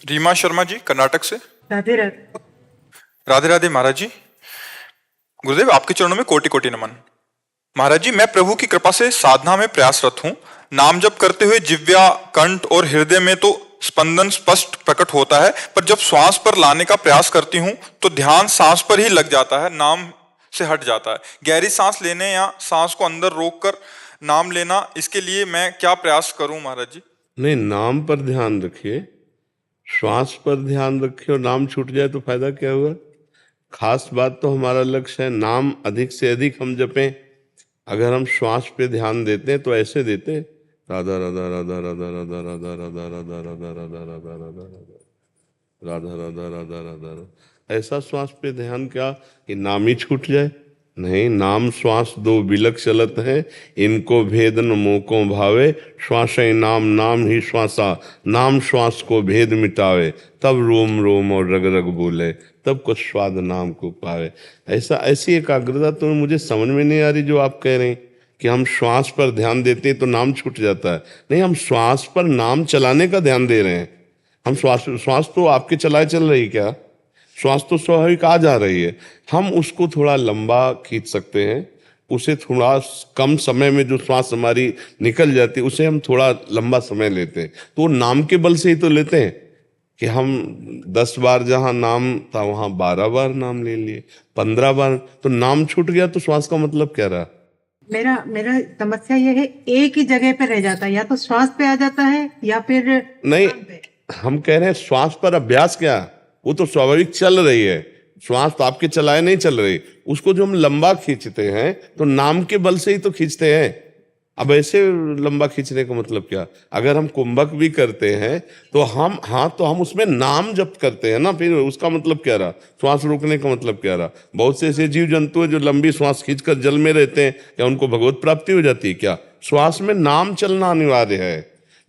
रीमा शर्मा जी, कर्नाटक से। राधे राधे। राधे राधे महाराज जी। गुरुदेव, आपके चरणों में कोटि कोटि नमन। महाराज जी, मैं प्रभु की कृपा से साधना में प्रयासरत हूँ। नाम जप करते हुए जिह्वा, कंठ और हृदय में तो स्पंदन स्पष्ट प्रकट होता है, पर जब श्वास पर लाने का प्रयास करती हूँ तो ध्यान सांस पर ही लग जाता है, नाम से हट जाता है। गहरी सांस लेने या सांस को अंदर रोककर नाम लेना, इसके लिए मैं क्या प्रयास करूं महाराज जी? नहीं, नाम पर ध्यान रखिए, श्वास पर ध्यान रखिए और नाम छूट जाए तो फायदा क्या हुआ। खास बात तो हमारा लक्ष्य है नाम अधिक से अधिक हम जपें। अगर हम श्वास पे ध्यान देते हैं तो ऐसे देते हैं, राधा राधा राधा राधा राधा राधा राधा राधा राधा राधा राधा राधा राधा राधा राधा राधा राधा। ऐसा श्वास पे ध्यान क्या कि नाम ही छूट जाए? नहीं, नाम श्वास दो बिलक चलत है, इनको भेद न मोको भावे, श्वास नाम नाम ही श्वासा, नाम श्वास को भेद मिटावे, तब रोम रोम और रग रग बोले, तब कुछ स्वाद नाम को पावे। ऐसी एकाग्रता तो मुझे समझ में नहीं आ रही जो आप कह रहे हैं कि हम श्वास पर ध्यान देते हैं तो नाम छूट जाता है। नहीं, हम श्वास पर नाम चलाने का ध्यान दे रहे हैं। हम श्वास तो आपके चलाए चल रही क्या? श्वास तो स्वाभाविक आ जा रही है। हम उसको थोड़ा लंबा खींच सकते हैं, उसे थोड़ा कम समय में जो श्वास हमारी निकल जाती है उसे हम थोड़ा लंबा समय लेते हैं। तो नाम के बल से ही तो लेते हैं कि हम 10 बार जहाँ नाम था वहाँ 12 बार नाम ले लिए, 15 बार। तो नाम छूट गया तो श्वास का मतलब क्या रहा? मेरा समस्या ये है, एक ही जगह पे रह जाता है, या तो श्वास पे आ जाता है या फिर नहीं, नाम पे। हम कह रहे हैं श्वास पर अभ्यास क्या, वो तो स्वाभाविक चल रही है। श्वास तो आपके चलाए नहीं चल रही, उसको जो हम लंबा खींचते हैं तो नाम के बल से ही तो खींचते हैं। अब ऐसे लंबा खींचने का मतलब क्या? अगर हम कुंभक भी करते हैं तो हम उसमें नाम जप करते हैं ना, फिर उसका मतलब क्या रहा? श्वास रोकने का मतलब क्या रहा? बहुत से ऐसे जीव जंतु हैं जो लंबी श्वास खींचकर जल में रहते हैं, क्या उनको भगवत प्राप्ति हो जाती है क्या? श्वास में नाम चलना अनिवार्य है।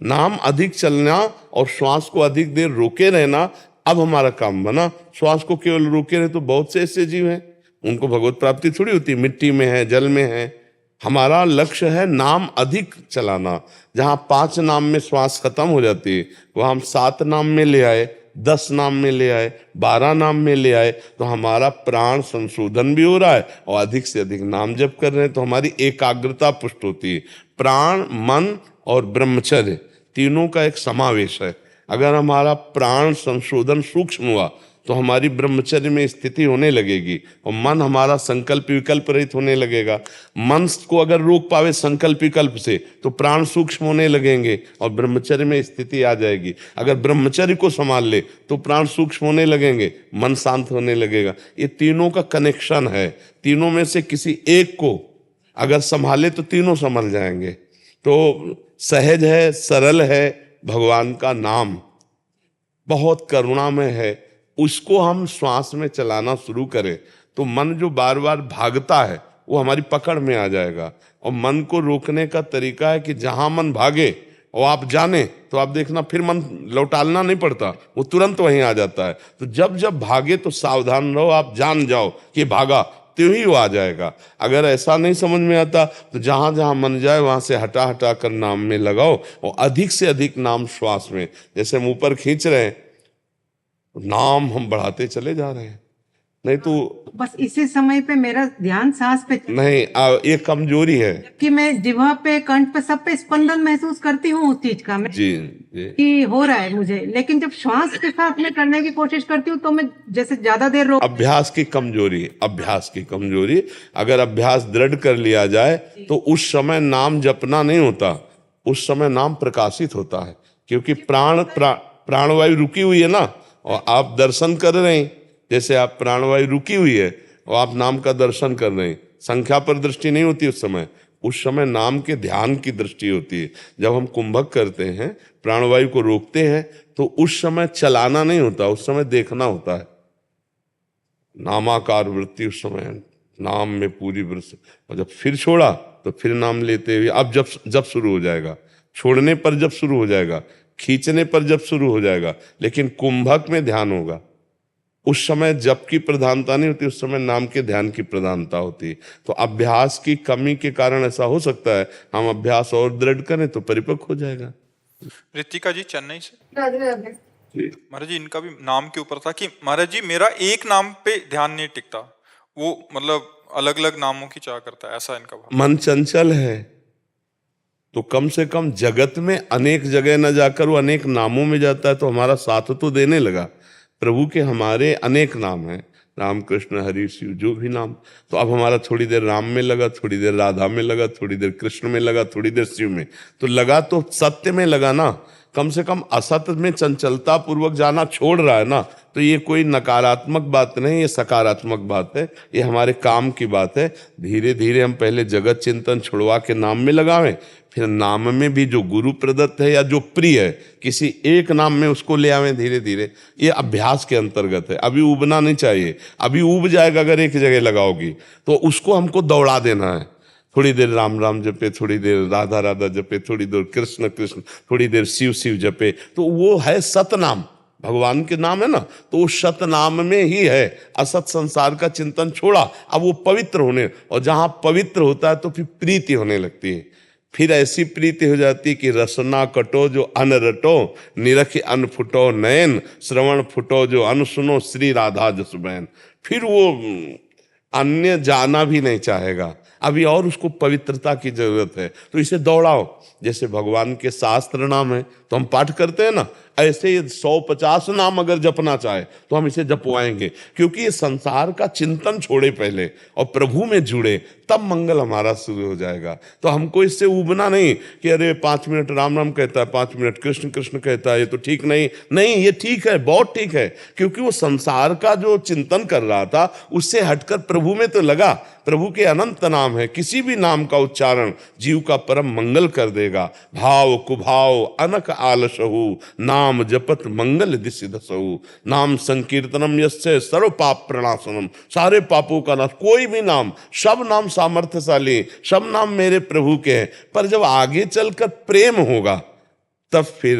नाम अधिक चलना और श्वास को अधिक देर रोके रहना अब हमारा काम बना। श्वास को केवल रोके रहे तो बहुत से ऐसे जीव हैं, उनको भगवत प्राप्ति थोड़ी होती, मिट्टी में है, जल में है। हमारा लक्ष्य है नाम अधिक चलाना। जहाँ 5 नाम में श्वास खत्म हो जाती है वह हम 7 नाम में ले आए, 10 नाम में ले आए, 12 नाम में ले आए, तो हमारा प्राण संशोधन भी हो रहा है और अधिक से अधिक नाम जप कर रहे हैं तो हमारी एकाग्रता पुष्ट होती है। प्राण, मन और ब्रह्मचर्य तीनों का एक समावेश है। अगर हमारा प्राण संशोधन सूक्ष्म हुआ तो हमारी ब्रह्मचर्य में स्थिति होने लगेगी और मन हमारा संकल्प विकल्प रहित होने लगेगा। मन को अगर रोक पावे संकल्प विकल्प से तो प्राण सूक्ष्म होने लगेंगे और ब्रह्मचर्य में स्थिति आ जाएगी। अगर ब्रह्मचर्य को संभाल ले तो प्राण सूक्ष्म होने लगेंगे, मन शांत होने लगेगा। ये तीनों का कनेक्शन है। तीनों में से किसी एक को अगर संभाले तो तीनों संभल जाएंगे। तो सहज है, सरल है, भगवान का नाम बहुत करुणामय है। उसको हम श्वास में चलाना शुरू करें तो मन जो बार बार भागता है वो हमारी पकड़ में आ जाएगा। और मन को रोकने का तरीका है कि जहां मन भागे और आप जाने तो आप देखना फिर मन लौटालना नहीं पड़ता, वो तुरंत वहीं आ जाता है। तो जब जब भागे तो सावधान रहो, आप जान जाओ कि भागा तो ही वो आ जाएगा। अगर ऐसा नहीं समझ में आता तो जहां जहां मन जाए वहां से हटा हटा कर नाम में लगाओ और अधिक से अधिक नाम श्वास में, जैसे हम ऊपर खींच रहे हैं नाम हम बढ़ाते चले जा रहे हैं। नहीं तो बस इसी समय पे मेरा ध्यान सांस पे नहीं, ये कमजोरी है कि मैं जिह्वा पे, कंठ पे, सब पे स्पंदन महसूस करती हूँ उस चीज का, मैं जी जी। कि हो रहा है मुझे, लेकिन जब श्वास के साथ में करने की कोशिश करती हूँ तो मैं जैसे ज्यादा देर रोक। अभ्यास की कमजोरी, अभ्यास की कमजोरी। अगर अभ्यास दृढ़ कर लिया जाए तो उस समय नाम जपना नहीं होता, उस समय नाम प्रकाशित होता है। क्योंकि प्राणवायु रुकी हुई है ना, और आप दर्शन कर रहे हैं, जैसे आप प्राणवायु रुकी हुई है और आप नाम का दर्शन कर रहे हैं। संख्या पर दृष्टि नहीं होती उस समय नाम के ध्यान की दृष्टि होती है। जब हम कुंभक करते हैं, प्राणवायु को रोकते हैं, तो उस समय चलाना नहीं होता, उस समय देखना होता है। नामाकार वृत्ति, उस समय नाम में पूरी वृत्ति। और जब फिर छोड़ा तो फिर नाम लेते हुए, अब जब शुरू हो जाएगा, छोड़ने पर जब शुरू हो जाएगा, खींचने पर जब शुरू हो जाएगा, लेकिन कुंभक में ध्यान होगा। उस समय जप की प्रधानता नहीं होती, उस समय नाम के ध्यान की प्रधानता होती है। तो अभ्यास की कमी के कारण ऐसा हो सकता है। हम अभ्यास और दृढ़ करें तो परिपक्व हो जाएगा। ऋतिका जी, चेन्नई से। राधे राधे। महाराज जी इनका भी नाम के ऊपर था कि महाराज जी मेरा एक नाम पे ध्यान नहीं टिकता, वो मतलब अलग अलग नामों की चाह करता है, ऐसा इनका भाव। मन चंचल है तो कम से कम जगत में अनेक जगह न जाकर वो अनेक नामों में जाता है, तो हमारा साथ तो देने लगा। प्रभु के हमारे अनेक नाम हैं, राम कृष्ण हरि शिव जो भी नाम। तो अब हमारा थोड़ी देर राम में लगा, थोड़ी देर राधा में लगा, थोड़ी देर कृष्ण में लगा, थोड़ी देर शिव में, तो लगा तो सत्य में लगा ना। कम से कम असत्य में चंचलता पूर्वक जाना छोड़ रहा है ना, तो ये कोई नकारात्मक बात नहीं, ये सकारात्मक बात है, ये हमारे काम की बात है। धीरे धीरे हम पहले जगत चिंतन छुड़वा के नाम में लगावें, फिर नाम में भी जो गुरु प्रदत्त है या जो प्रिय है किसी एक नाम में उसको ले आवें धीरे धीरे। ये अभ्यास के अंतर्गत है, अभी उबना नहीं चाहिए। अभी उब जाएगा अगर एक जगह लगाओगी तो उसको हमको दौड़ा देना है। थोड़ी देर राम राम जपे, थोड़ी देर राधा राधा जपे, थोड़ी देर कृष्ण कृष्ण, थोड़ी देर शिव शिव जपे, तो वो है सतनाम, भगवान के नाम है ना, तो वो सतनाम में ही है। असत संसार का चिंतन छोड़ा, अब वो पवित्र होने, और जहां पवित्र होता है तो फिर प्रीति होने लगती है। फिर ऐसी प्रीति हो जाती कि रसना कटो जो अन रटो, निरख अन फुटो नयन, श्रवण फुटो जो अन सुनो, श्री राधा जसबैन। फिर वो अन्य जाना भी नहीं चाहेगा, अभी और उसको पवित्रता की जरूरत है, तो इसे दौड़ाओ। जैसे भगवान के शास्त्र नाम है तो हम पाठ करते हैं ना, ऐसे ये 150 नाम अगर जपना चाहे तो हम इसे जपवाएंगे, क्योंकि ये संसार का चिंतन छोड़े पहले और प्रभु में जुड़े, तब मंगल हमारा शुरू हो जाएगा। तो हमको इससे उबना नहीं कि अरे 5 मिनट राम राम कहता है, 5 मिनट कृष्ण कृष्ण कहता है, ये तो ठीक नहीं। नहीं, ये ठीक है, बहुत ठीक है, क्योंकि वो संसार का जो चिंतन कर रहा था उससे हटकर प्रभु में तो लगा। प्रभु के अनंत नाम है, किसी भी नाम का उच्चारण जीव का परम मंगल कर देगा। भाव कुभाव अनक आलसहु, नाम जपत मंगल दिशि दसहु, नाम संकीर्तनम यस्य सर्व पाप प्रणाशनम। सारे पापों का नाश, कोई भी नाम, सब नाम सामर्थ्यशाली, सब नाम मेरे प्रभु के हैं। पर जब आगे चलकर प्रेम होगा तब फिर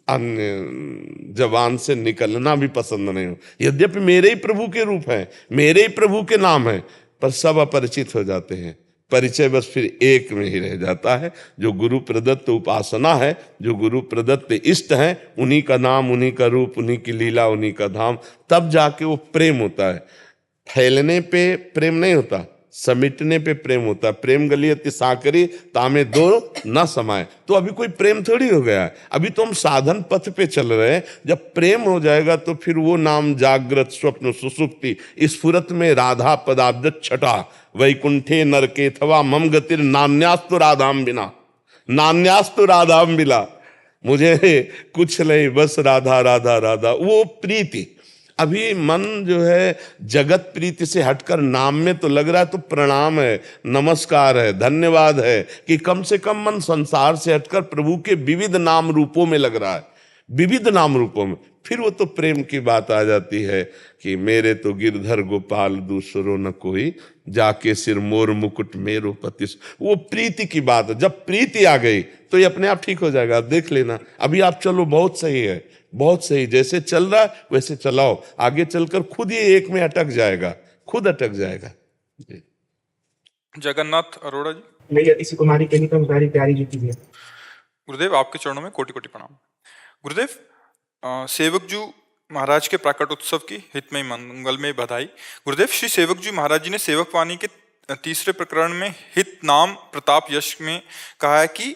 अन्य जबान से निकलना भी पसंद नहीं हो। यद्यपि मेरे ही प्रभु के रूप हैं, मेरे ही प्रभु के नाम हैं, पर सब अपरिचित हो जाते हैं। परिचय बस फिर एक में ही रह जाता है, जो गुरु प्रदत्त उपासना है, जो गुरु प्रदत्त इष्ट है, उन्हीं का नाम, उन्हीं का रूप, उन्हीं की लीला, उन्हीं का धाम, तब जाके वो प्रेम होता है। फैलने पे प्रेम नहीं होता, समिटने पे प्रेम होता है। प्रेम गलियति साकरी तामे दो न समाये, तो अभी कोई प्रेम थोड़ी हो गया है, अभी तो हम साधन पथ पे चल रहे हैं। जब प्रेम हो जाएगा तो फिर वो नाम जागृत स्वप्न सुसुप्ति स्फुरत में राधा पदाब्ज छटा, वैकुंठे नरके थवा मम गतिर नान्यास्तु राधाम बिना, नान्यास्तु राधाम बिला, मुझे कुछ नहीं बस राधा राधा राधा। वो प्रीति, अभी मन जो है जगत प्रीति से हटकर नाम में तो लग रहा है, तो प्रणाम है, नमस्कार है, धन्यवाद है कि कम से कम मन संसार से हटकर प्रभु के विविध नाम रूपों में लग रहा है, विविध नाम रूपों में। फिर वो तो प्रेम की बात आ जाती है कि मेरे तो गिरधर गोपाल दूसरो न कोई, जाके सिर मोर मुकुट मेरो पति। वो प्रीति की बात है, जब प्रीति आ गई तो ये अपने आप ठीक हो जाएगा। आप देख लेना, अभी आप चलो, बहुत सही है, बहुत सही, जैसे चल रहा है वैसे चलाओ, आगे चलकर खुद ये एक में अटक जाएगा, खुद अटक जाएगा। जगन्नाथ अरोड़ा जी। मैं यदि से कुमारी कहीं तो हमारी प्यारी जी की है। गुरुदेव आपके चरणों में कोटि कोटि प्रणाम। गुरुदेव सेवक जी महाराज के प्राकट उत्सव की हितमय मंगल में बधाई। गुरुदेव श्री सेवक जी महाराज जी ने सेवक वाणी के 3 प्रकरण में हित नाम प्रताप यश में कहा है कि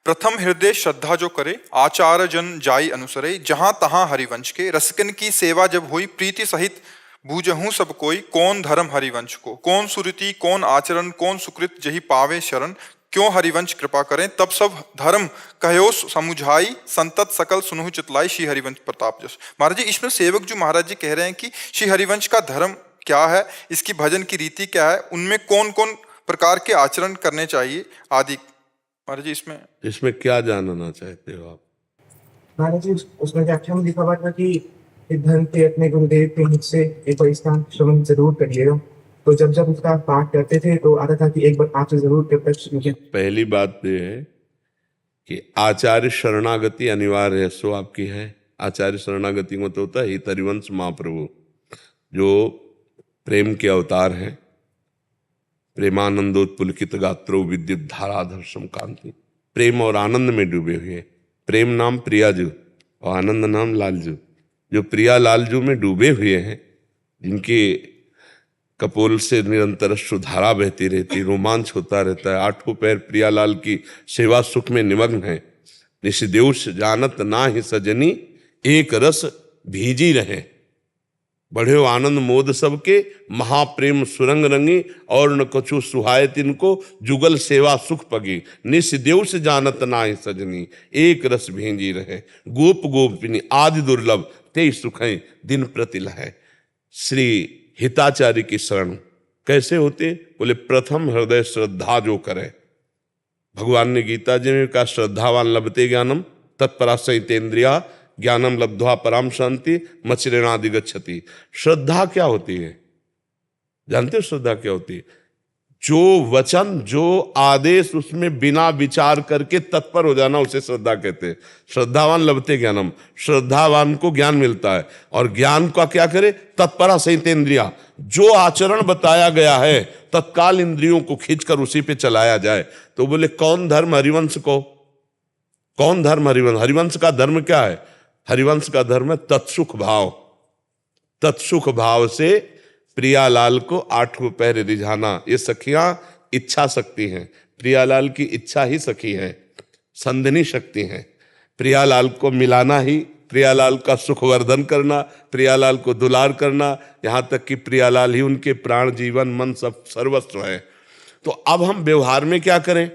प्रथम हृदय श्रद्धा जो करे, आचार जन जाई अनुसरे, जहां तहां हरिवंश के, रसिकन की सेवा जब हुई प्रीति सहित बूझहूं सब कोई, कौन धर्म हरिवंश को, कौन सुरीति कौन आचरण, कौन सुकृत जही पावे शरण, क्यों हरिवंश कृपा करें, तब सब धर्म कहो समुझाई, संतत सकल सुनहु चितलाई, श्री हरिवंश प्रताप जस। महाराज जी इसमें सेवक जी महाराज जी कह रहे हैं कि श्री हरिवंश का धर्म क्या है, इसकी भजन की रीति क्या है, उनमें कौन कौन प्रकार के आचरण करने चाहिए आदि। महाराज जी इसमें क्या जानना चाहते हो आप? महाराज जी उसमें व्याख्या में लिखा हुआ था कि धर्म पे अपने गुरुदेव के मुख से एक बार इसका श्रवण जरूर करिएगा। तो जब जब उसका पाठ करते थे तो आता था कि एक बार आपसे जरूर प्रत्यक्ष। पहली बात तो है कि आचार्य शरणागति अनिवार्य है, सो आपकी है। आचार्य शरणागति में तो होता है हित हरिवंश महाप्रभु, जो प्रेम के अवतार हैं, प्रेमानंदोत्पुलकित गात्रो विद्युत धाराधर कांति, प्रेम और आनंद में डूबे हुए। प्रेम नाम प्रियाजू, और आनंद नाम लालजू, जो प्रिया लालजू में डूबे हुए हैं, जिनकी कपोल से निरंतर अश्रुधारा बहती रहती, रोमांच होता रहता है, आठों पैर प्रियालाल की सेवा सुख में निमग्न है। निशिदेउष जानत ना ही सजनी, एक रस भीजी रहे, बढ़े आनंद मोद सबके, महाप्रेम सुरंग रंगी, और न कछु सुहाय तिनको, जुगल सेवा सुख पगी। निशिदेउष जानत ना ही सजनी, एक रस भींजी रहे, गोप गोपिनी आदि दुर्लभ, ते सुख दिन प्रति लहै। श्री हिताचार्य की शरण कैसे होते? बोले प्रथम हृदय श्रद्धा जो करे। भगवान ने गीता जी में कहा श्रद्धावान लभते ज्ञानम तत्परासहितेन्द्रिया ज्ञानम लब्ध्वा पराम शांति मचिरेणादि गच्छति। श्रद्धा क्या होती है? जानते हो श्रद्धा क्या होती है? जो वचन, जो आदेश, उसमें बिना विचार करके तत्पर हो जाना, उसे श्रद्धा कहते हैं। श्रद्धावान लभते ज्ञानम, श्रद्धावान को ज्ञान मिलता है। और ज्ञान का क्या करे? तत्परा सहितेन्द्रिया, जो आचरण बताया गया है तत्काल इंद्रियों को खींचकर उसी पे चलाया जाए। तो बोले कौन धर्म? हरिवंश को। कौन धर्म? हरिवंश। हरिवंश का धर्म क्या है? हरिवंश का धर्म है तत्सुख भाव। तत्सुख भाव से प्रियालाल को आठों पैर रिझाना। ये सखियां इच्छा शक्ति हैं, प्रियालाल की इच्छा ही सखी है, संधिनी शक्ति है। प्रियालाल को मिलाना ही, प्रियालाल का सुखवर्धन करना, प्रियालाल को दुलार करना, यहाँ तक कि प्रियालाल ही उनके प्राण, जीवन, मन सब सर्वस्व है। तो अब हम व्यवहार में क्या करें?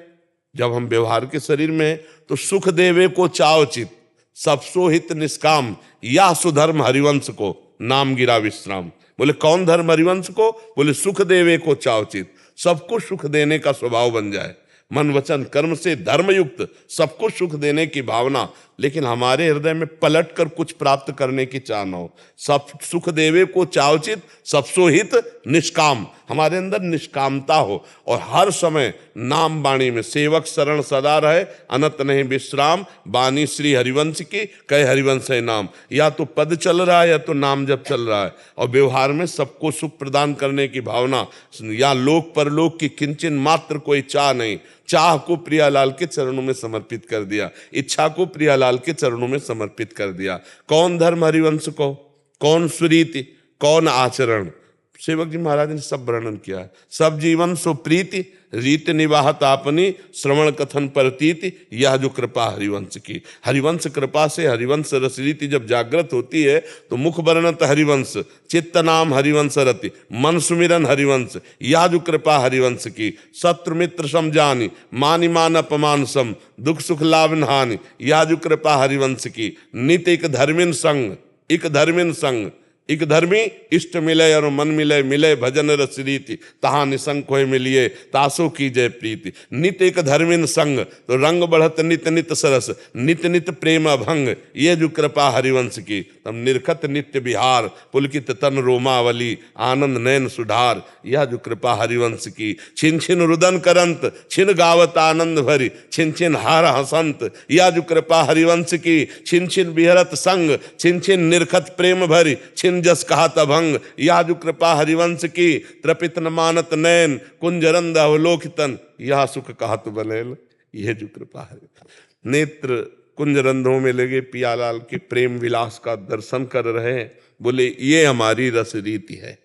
जब हम व्यवहार के शरीर में हैं, तो सुख देवे को चावचित, सबसो हित निष्काम, या सुधर्म हरिवंश को नाम गिरा विश्राम। बोले कौन धर्म? हरिवंश को। बोले सुख देवे को चावचित, सबको सुख देने का स्वभाव बन जाए, मन वचन कर्म से धर्मयुक्त, सबको सुख देने की भावना, लेकिन हमारे हृदय में पलट कर कुछ प्राप्त करने की चाह न हो। सब सुख देवे को चावचित, सबसो हित निष्काम, हमारे अंदर निष्कामता हो, और हर समय नाम वाणी में सेवक शरण सदा रहे, अनत नहीं विश्राम, वाणी श्री हरिवंश की, कहे हरिवंश है नाम। या तो पद चल रहा है या तो नाम जब चल रहा है, और व्यवहार में सबको सुख प्रदान करने की भावना, या लोक परलोक की किंचन मात्र कोई चाह नहीं। चाह को प्रियालाल के चरणों में समर्पित कर दिया, इच्छा को प्रियालाल के चरणों में समर्पित कर दिया। कौन धर्म? हरिवंश को। कौन सुरीति? कौन आचरण? सेवक जी महाराज ने सब वर्णन किया है। सब जीवन सो प्रीति, रीत निवाहत आपनी, श्रवण कथन परतीति, यह जो कृपा हरिवंश की। हरिवंश कृपा से हरिवंश रस रीति जब जागृत होती है तो मुख वर्णत हरिवंश, चित्त नाम हरिवंश रति, मन सुमिरन हरिवंश, यह जो कृपा हरिवंश की। शत्रु मित्र समझानी, मानि मान अपमान सम, दुख सुख लाभ हानि, यह जो कृपा हरिवंश की। नित एक धर्मिन संग, एक धर्मिन संग, एक धर्मी इष्ट मिले और मन मिले, मिले भजन रस रीति, तहाँ निसंग होय मिलिए, तासो की जय प्रीति। नित एक धर्मिन संग, तो रंग बढ़त नित नित सरस, नित नित प्रेम अभंग, ये जो कृपा हरिवंश की। तब निर्खत नित्य विहार, पुलकित तन रोमावली, आनंद नयन सुधार, यह जो कृपा हरिवंश की। छिन छिन रुदन करंत, छिन गावत आनंद भरी, छिन छिन हार हसंत, यह जो कृपा हरिवंश की। छिन छिन विहरत संग, छिन छिन निर्खत प्रेम भरी, छिन जस कहा तभंग, यह जो कृपा हरिवंश की। त्रपित न मानत नयन, कुंजरंद अवलोकितन, यह सुख कहत बलेल, यह जो कृपा है। नेत्र कुंजरंधों में लगे पियालाल के प्रेम विलास का दर्शन कर रहे हैं। बोले ये हमारी रस रीति है,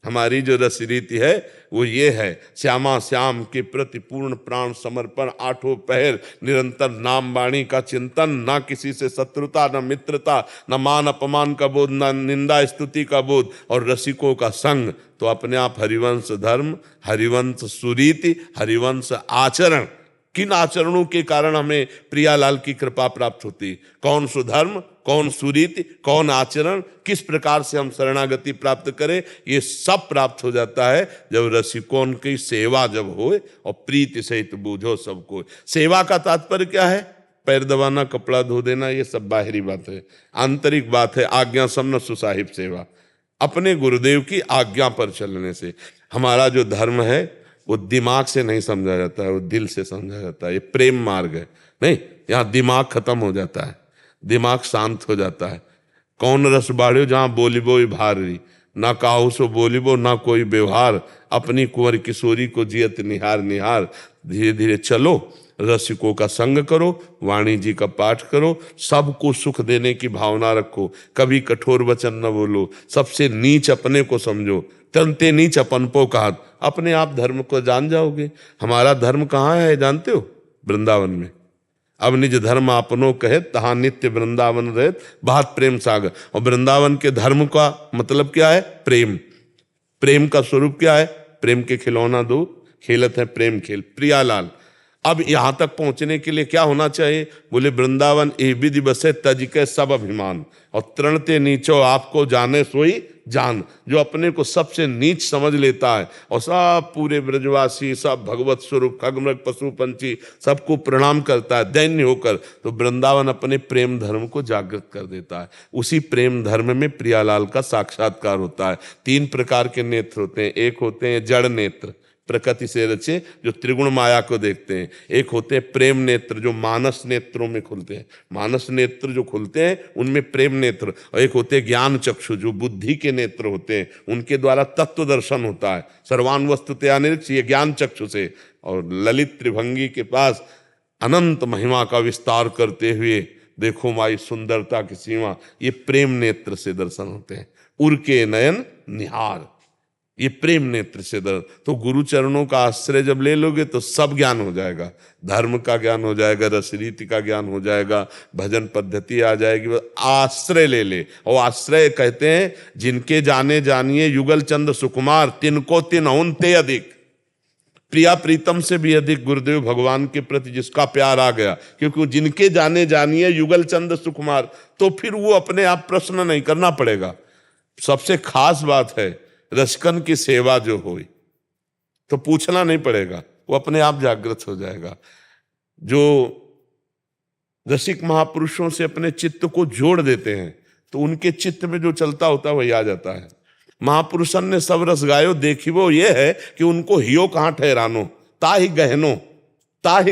हमारी जो रस रीति है वो ये है। श्यामा श्याम के प्रति पूर्ण प्राण समर्पण, आठों पहर निरंतर नाम वाणी का चिंतन, ना किसी से शत्रुता, न मित्रता, न मान अपमान का बोध, न निंदा स्तुति का बोध, और रसिकों का संग। तो अपने आप हरिवंश धर्म, हरिवंश सुरीति, हरिवंश आचरण। किन आचरणों के कारण हमें प्रियालाल की कृपा प्राप्त होती? कौन सुधर्म, कौन सुरीति, कौन आचरण, किस प्रकार से हम शरणागति प्राप्त करें, ये सब प्राप्त हो जाता है जब रसिकों की सेवा जब होए और प्रीति सहित बूझो सबको। सेवा का तात्पर्य क्या है? पैर दबाना, कपड़ा धो देना, ये सब बाहरी बात है। आंतरिक बात है आज्ञा सम्न सुसाहिब सेवा, अपने गुरुदेव की आज्ञा पर चलने से। हमारा जो धर्म है वो दिमाग से नहीं समझा जाता है, वो दिल से समझा जाता है। ये प्रेम मार्ग है। नहीं, यहाँ दिमाग खत्म हो जाता है, दिमाग शांत हो जाता है। कौन रस बाढ़ो जहाँ बोलिबो भारी, ना काहू सो बोलिबो ना कोई व्यवहार, अपनी कुंवर किशोरी को जियत निहार निहार। धीरे धीरे चलो, रसिकों का संग करो, वाणी जी का पाठ करो, सबको सुख देने की भावना रखो, कभी कठोर वचन न बोलो, सबसे नीच अपने को समझो, तनते नीच अपनपो कहात, अपने आप धर्म को जान जाओगे। हमारा धर्म कहाँ है जानते हो? वृंदावन में। अब निज धर्म आपनो कहे, तहाँ नित्य वृंदावन रहे, बहुत प्रेम सागर। और वृंदावन के धर्म का मतलब क्या है? प्रेम। प्रेम का स्वरूप क्या है? प्रेम के खिलौना दो, खेलत है प्रेम खेल। प्रियालाल, अब यहां तक पहुंचने के लिए क्या होना चाहिए? बोले वृंदावन ए विधि बसे तज के सब अभिमान, और तृणते नीचो आपको जाने सोई जान। जो अपने को सबसे नीच समझ लेता है और सब पूरे ब्रजवासी, सब भगवत स्वरूप, खगमृग पशु पंछी सबको प्रणाम करता है दैन्य होकर, तो वृंदावन अपने प्रेम धर्म को जागृत कर देता है। उसी प्रेम धर्म में प्रियालाल का साक्षात्कार होता है। 3 प्रकार के नेत्र होते हैं। एक होते हैं जड़ नेत्र, प्रकृति से रचे, जो त्रिगुण माया को देखते हैं। एक होते हैं प्रेम नेत्र, जो मानस नेत्रों में खुलते हैं। मानस नेत्र जो खुलते हैं उनमें प्रेम नेत्र। और एक होते हैं ज्ञान चक्षु, जो बुद्धि के नेत्र होते हैं, उनके द्वारा तत्व दर्शन होता है। सर्वान वस्तुतया निरीक्ष, ये ज्ञान चक्षु से। और ललित त्रिभंगी के पास अनंत महिमा का विस्तार करते हुए देखो माई सुंदरता की सीमा, ये प्रेम नेत्र से दर्शन होते हैं। उर के नयन निहार, ये प्रेम नेत्र से दर्शन। तो गुरु चरणों का आश्रय जब ले लोगे तो सब ज्ञान हो जाएगा। धर्म का ज्ञान हो जाएगा, रसरीति का ज्ञान हो जाएगा, भजन पद्धति आ जाएगी। बस आश्रय ले ले। और आश्रय कहते हैं जिनके जाने जानिए युगल चंद सुकुमार, तिनको तिन औन ते अधिक। प्रिया प्रीतम से भी अधिक गुरुदेव भगवान के प्रति जिसका प्यार आ गया, क्योंकि जिनके जाने जानिए युगल चंद सुकुमार, तो फिर वो अपने आप प्रश्न नहीं करना पड़ेगा। सबसे खास बात है रसिकन की सेवा जो हुई तो पूछना नहीं पड़ेगा, वो अपने आप जागृत हो जाएगा। जो रसिक महापुरुषों से अपने चित्त को जोड़ देते हैं तो उनके चित्त में जो चलता होता है वही आ जाता है। महापुरुषन ने सब रस गायो देखिवो, ये है कि उनको हियो कहाँ ठहरानो, ता ही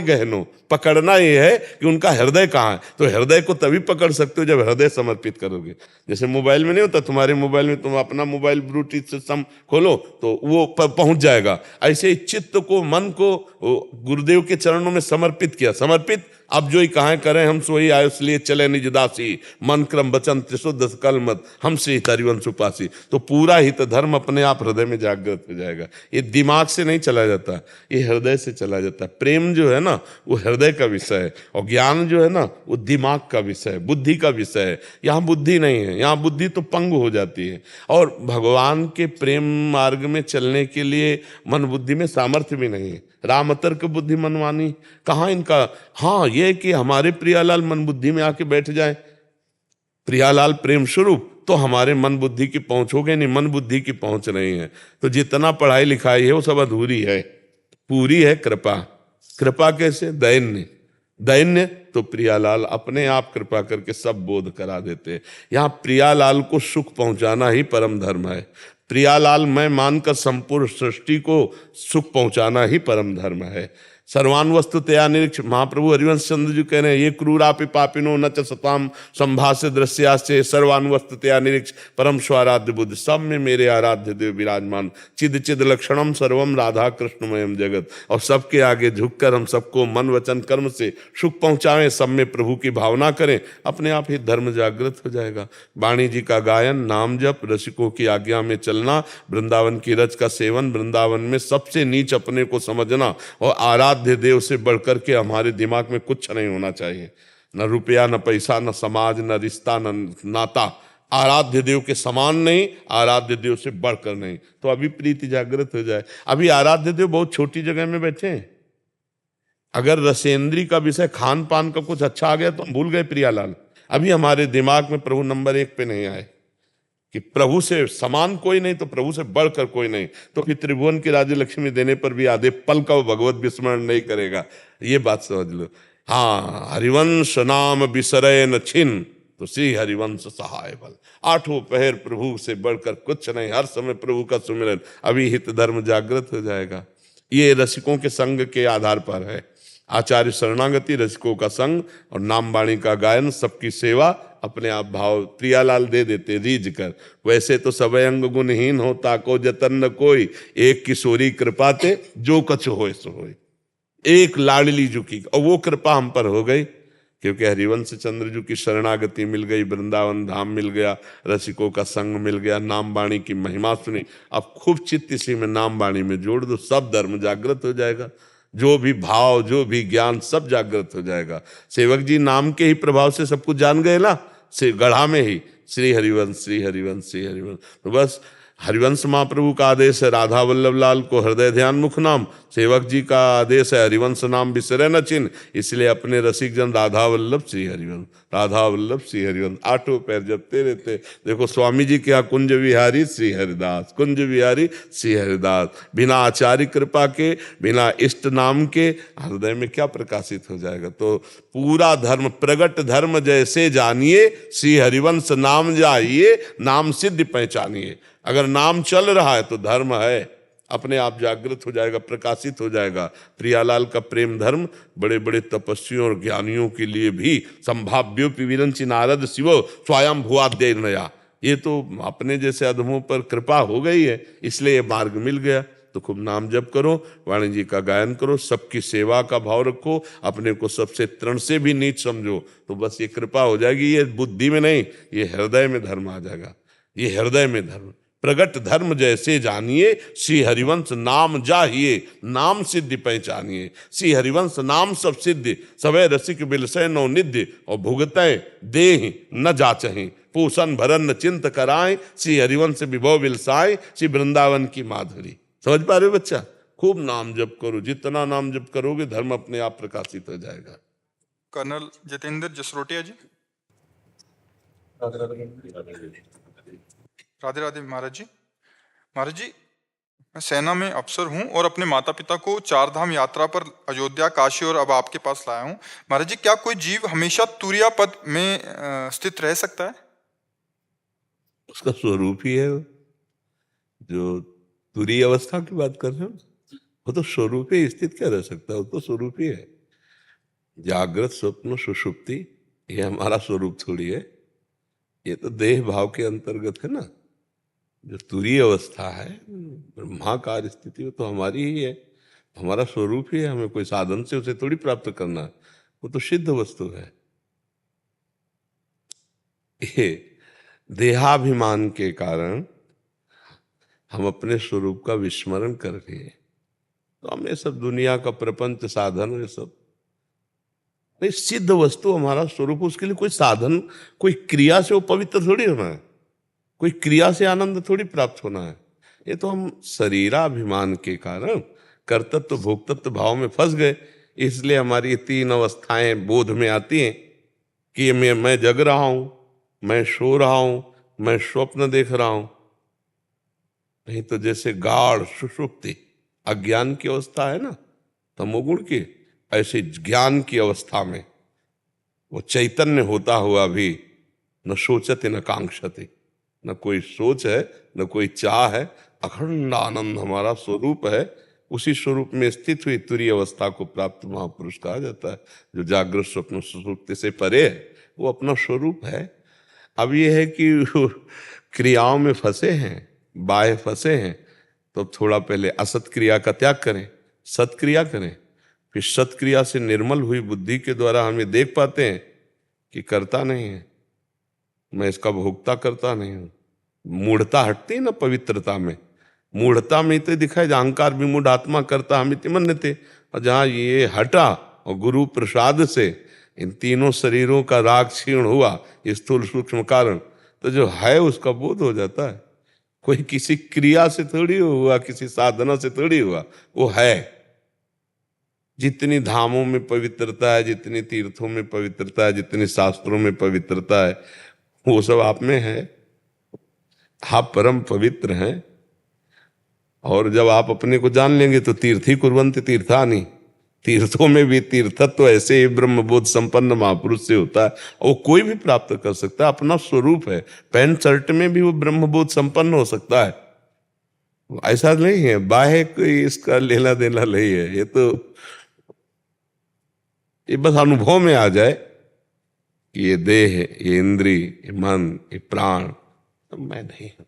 गहनो। पकड़ना ये है कि उनका हृदय कहाँ है। तो हृदय को तभी पकड़ सकते हो जब हृदय समर्पित करोगे। जैसे मोबाइल में नहीं होता, तुम्हारे मोबाइल में तुम अपना मोबाइल ब्लूटूथ सिस्टम खोलो तो वो पहुंच जाएगा। ऐसे ही चित्त को, मन को गुरुदेव के चरणों में समर्पित किया। समर्पित, अब जो ही कहाँ करें हम सोई आयो, इसलिए चले निज दासी, मन क्रम वचन त्रिशुद्ध सकल मत, हमसे हित हरिवंश उपासी। तो पूरा हित धर्म अपने आप हृदय में जागृत हो जाएगा। ये दिमाग से नहीं चला जाता, ये हृदय से चला जाता है। प्रेम जो है ना वो हृदय का विषय है, और ज्ञान जो है ना वो दिमाग का विषय है, बुद्धि का विषय है। यहाँ बुद्धि नहीं है, यहाँ बुद्धि तो पंगु हो जाती है। और भगवान के प्रेम मार्ग में चलने के लिए मन बुद्धि में सामर्थ्य भी नहीं है। राम तर्क बुद्धि मनवानी, कहाँ इनका। हाँ, ये कि हमारे प्रियालाल मन बुद्धि में आके बैठ जाए, प्रियालाल प्रेम स्वरूप, तो हमारे मन बुद्धि की पहुंच हो गई। नहीं, मन बुद्धि की पहुंच नहीं है तो जितना पढ़ाई लिखाई है वो सब अधूरी है। पूरी है कृपा। कृपा कैसे? दैन्य तो प्रियालाल अपने आप कृपा करके सब बोध करा देते हैं। यहाँ प्रियालाल को सुख पहुंचाना ही परम धर्म है। प्रियालाल मैं मानकर संपूर्ण सृष्टि को सुख पहुंचाना ही परम धर्म है। सर्वान वस्तु तया निरीक्ष, महाप्रभु हरिवंश चंद्र जी कह रहे हैं, ये क्रूरापि पापिनो न च सताम संभाष्य दृश्यास्य सर्वान वस्तु तया निरीक्ष परम स्वाराध्य बुद्ध। सब में मेरे आराध्य देव विराजमान, चिद चिद लक्षणम सर्वम राधा कृष्णमयम जगत। और सबके आगे झुककर हम सबको मन वचन कर्म से सुख पहुंचाएं, सब में प्रभु की भावना करें, अपने आप ही धर्म जागृत हो जाएगा। वाणी जी का गायन, नाम जप, रसिकों की आज्ञा में चलना, वृंदावन की रज का सेवन, वृंदावन में सबसे नीच अपने को समझना, और आराध्य देव से बढ़कर के हमारे दिमाग में कुछ नहीं होना चाहिए। न रुपया, न पैसा, न समाज, न रिश्ता, न नाता। आराध्य देव के समान नहीं, आराध्य देव से बढ़कर नहीं, तो अभी प्रीति जागृत हो जाए। अभी आराध्य देव बहुत छोटी जगह में बैठे हैं। अगर रसेंद्री का विषय खान पान का कुछ अच्छा आ गया तो हम भूल गए प्रियालाल। अभी हमारे दिमाग में प्रभु नंबर 1 पे नहीं आए कि प्रभु से समान कोई नहीं तो प्रभु से बढ़कर कोई नहीं। तो फिर त्रिभुवन की राज्य लक्ष्मी देने पर भी आधे पल का वो भगवत विस्मरण नहीं करेगा। ये बात समझ लो। हाँ, हरिवंश नाम बिसरे न छिन, तो श्री हरिवंश सहाय बल। 8 पहर प्रभु से बढ़कर कुछ नहीं, हर समय प्रभु का सुमिरन, अभी हित धर्म जागृत हो जाएगा। ये रसिकों के संग के आधार पर है। आचार्य शरणागति, रसिकों का संग और नाम वाणी का गायन, सबकी सेवा, अपने आप भाव प्रियालाल दे देते रीझ कर। वैसे तो सब अंग गुणहीन होता को जतन न कोई, एक किशोरी कृपाते जो कछु होय सो होय। एक लाडली जू की, और वो कृपा हम पर हो गई क्योंकि हरिवंश चंद्र जू की शरणागति मिल गई, वृंदावन धाम मिल गया, रसिकों का संग मिल गया, नाम वाणी की महिमा सुनी। अब खूब चित्त इसी में नाम वाणी में जोड़ दो, सब धर्म जागृत हो जाएगा, जो भी भाव जो भी ज्ञान सब जागृत हो जाएगा। सेवक जी नाम के ही प्रभाव से सब कुछ जान गए ना, से गढ़ा में ही श्री हरिवंश श्री हरिवंश श्री हरिवंश। तो बस हरिवंश महाप्रभु का आदेश है राधा वल्लभ लाल को हृदय ध्यान मुख नाम, सेवक जी का आदेश है हरिवंश नाम बिसरे न चिन्ह, इसलिए अपने रसिक जन राधा वल्लभ श्री हरिवंश, राधा वल्लभ श्री हरिवंश आठों पैर जपते रहते। देखो स्वामी जी के यहाँ कुंज विहारी श्री हरिदास, कुंज विहारी श्री हरिदास, बिना आचार्य कृपा के, बिना इष्ट नाम के हृदय में क्या प्रकाशित हो जाएगा। तो पूरा धर्म प्रगट धर्म जैसे जानिए, श्री हरिवंश नाम जाइए, नाम सिद्ध पहचानिए। अगर नाम चल रहा है तो धर्म है, अपने आप जागृत हो जाएगा, प्रकाशित हो जाएगा। प्रियालाल का प्रेम धर्म बड़े बड़े तपस्वियों और ज्ञानियों के लिए भी संभाव्योपि विरंचि नारद शिवो स्वयं भुआद्य नया, ये तो अपने जैसे अधमों पर कृपा हो गई है, इसलिए ये मार्ग मिल गया। तो खूब नाम जप करो, वाणी जी का गायन करो, सबकी सेवा का भाव रखो, अपने को सबसे तृण से भी नीच समझो, तो बस ये कृपा हो जाएगी। ये बुद्धि में नहीं, ये हृदय में धर्म आ जाएगा, ये हृदय में धर्म। प्रगट धर्म जैसे जानिए, श्री हरिवंश नाम जाहिए, नाम सिद्धि पहचानिए। श्री हरिवंश नाम सब सिद्धि, सवै रसिक बिलसै नौ निध्य, और भुगतै देहि न जाचहि, पूषण भरन न चिंत कराए, श्री हरिवंश विभव बिलसाए, श्री वृंदावन की माधुरी। समझ पा रहे हो बच्चा? खूब नाम जप करो, जितना नाम जप करोगे धर्म अपने आप प्रकाशित हो जाएगा। कर्नल जितेंद्र जसरोटिया जी। राधे राधे महाराज जी। महाराज जी, मैं सेना में अफसर हूँ और अपने माता पिता को चार धाम यात्रा पर अयोध्या, काशी और अब आपके पास लाया हूँ। महाराज जी, क्या कोई जीव हमेशा तुरिया पद में स्थित रह सकता है? उसका स्वरूप ही है वो। जो तुरीय अवस्था की बात कर रहे हो, वो तो स्वरूप ही, स्थित क्या रह सकता है, वो तो स्वरूप ही है। जागृत स्वप्न सुषुप्ति ये हमारा स्वरूप थोड़ी है, ये तो देह भाव के अंतर्गत है ना। जो तुरीय अवस्था है, ब्रह्माकार स्थिति, वो तो हमारी ही है, हमारा स्वरूप ही है। हमें कोई साधन से उसे थोड़ी प्राप्त करना है, वो तो सिद्ध वस्तु है। ये देहाभिमान के कारण हम अपने स्वरूप का विस्मरण कर रहे हैं। तो हम ये सब दुनिया का प्रपंच साधन, ये सब नहीं, सिद्ध वस्तु हमारा स्वरूप। उसके लिए कोई साधन, कोई क्रिया से वो पवित्र थोड़ी होना है, कोई क्रिया से आनंद थोड़ी प्राप्त होना है। ये तो हम शरीराभिमान के कारण कर्तृत्व भोक्तृत्व भाव में फंस गए, इसलिए हमारी तीन अवस्थाएं बोध में आती हैं कि मैं जग रहा हूं, मैं सो रहा हूं, मैं स्वप्न देख रहा हूं। नहीं तो जैसे गाढ़ सुषुप्ति अज्ञान की अवस्था है ना, तमोगुण की, ऐसे ज्ञान की अवस्था में वो चैतन्य होता हुआ भी न सोचते न कांक्षते, न कोई सोच है न कोई चाह है, अखंड आनंद हमारा स्वरूप है। उसी स्वरूप में स्थित हुई तुरीय अवस्था को प्राप्त महापुरुष कहा जाता है। जो जागृत स्वप्न सुषुप्ति से परे है, वो अपना स्वरूप है। अब ये है कि क्रियाओं में फंसे हैं, बाह्य फंसे हैं, तो थोड़ा पहले असत क्रिया का त्याग करें, सत्क्रिया करें, फिर सत्क्रिया से निर्मल हुई बुद्धि के द्वारा हम ये देख पाते हैं कि करता नहीं है, मैं इसका भोक्ता करता नहीं हूं। मूढ़ता हटती है ना पवित्रता में, मूढ़ता में तो दिखाए अहंकार विमूढ़ आत्मा करता हम इति मन्यते, और जहाँ ये हटा और गुरु प्रसाद से इन तीनों शरीरों का राग क्षीण हुआ, स्थूल सूक्ष्म कारण, तो जो है उसका बोध हो जाता है। कोई किसी क्रिया से थोड़ी हुआ, किसी साधना से थोड़ी हुआ, वो है। जितनी धामों में पवित्रता है, जितनी तीर्थों में पवित्रता है, जितनी शास्त्रों में पवित्रता है, वो सब आप में है। आप परम पवित्र हैं। और जब आप अपने को जान लेंगे तो तीर्थी कुर्वन्ति तीर्थानि, तीर्थों में भी तीर्थत्व ऐसे ही ब्रह्मबोध संपन्न महापुरुष से होता है, और वो कोई भी प्राप्त कर सकता है, अपना स्वरूप है। पैंट शर्ट में भी वो ब्रह्मबोध संपन्न हो सकता है, ऐसा नहीं है बाह्य कोई इसका लेना देना नहीं है। ये तो ये बस अनुभव में आ जाए कि ये देह, ये इंद्री, ये मन, ये प्राण, तो मैं नहीं हूं।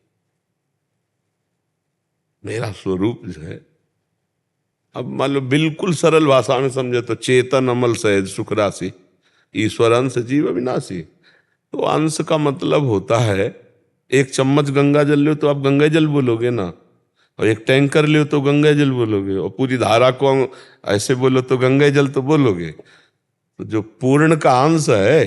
मेरा स्वरूप जो है अब मान लो बिल्कुल सरल भाषा में समझे तो चेतन अमल सहज सुख राशि, ईश्वर अंश जीव अविनाशी। तो अंश का मतलब होता है, एक चम्मच गंगा जल लो तो आप गंगा जल बोलोगे ना, और एक टैंकर लो तो गंगा जल बोलोगे, और पूरी धारा को ऐसे बोलो तो गंगा जल तो बोलोगे। तो जो पूर्ण का अंश है,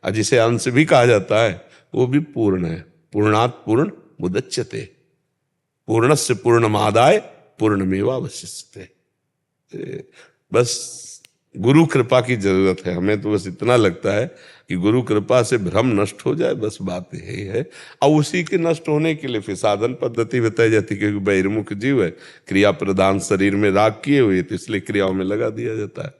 और जिसे अंश भी कहा जाता है, वो भी पूर्ण है। पूर्णात् पूर्ण मुदच्यते, पूर्णस्य पूर्णमादाय पूर्णमेवावशिष्यते। बस गुरु कृपा की जरूरत है हमें। तो बस इतना लगता है कि गुरु कृपा से भ्रम नष्ट हो जाए, बस बात यही है। और उसी के नष्ट होने के लिए फिर साधन पद्धति बताई जाती है, क्योंकि बहिर्मुख जीव है, क्रिया प्रदान शरीर में राग किए हुए, तो इसलिए क्रियाओं में लगा दिया जाता है।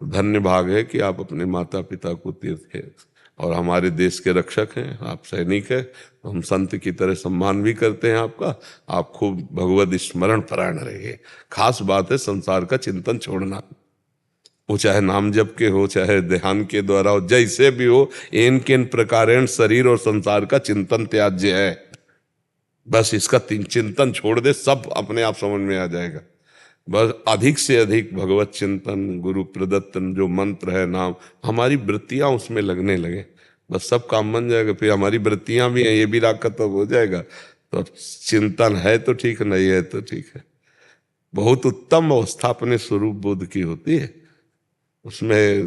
धन्य भाग है कि आप अपने माता पिता को तीर्थ और हमारे देश के रक्षक हैं, आप सैनिक हैं, तो हम संत की तरह सम्मान भी करते हैं आपका। आप खूब भगवत स्मरण परायण रहिए। खास बात है संसार का चिंतन छोड़ना, वो चाहे नाम जप के हो, चाहे ध्यान के द्वारा हो, जैसे भी हो, इन किन प्रकारेण शरीर और संसार का चिंतन त्याज्य है। बस इसका चिंतन छोड़ दे, सब अपने आप समझ में आ जाएगा। बस अधिक से अधिक भगवत चिंतन, गुरु प्रदत्त जो मंत्र है, नाम, हमारी वृत्तियां उसमें लगने लगे, बस सब काम बन जाएगा। फिर हमारी वृत्तियां भी हैं, ये भी राग खत्म हो जाएगा। तो चिंतन है तो ठीक, नहीं है तो ठीक है। बहुत उत्तम अवस्था अपने स्वरूप बोध की होती है, उसमें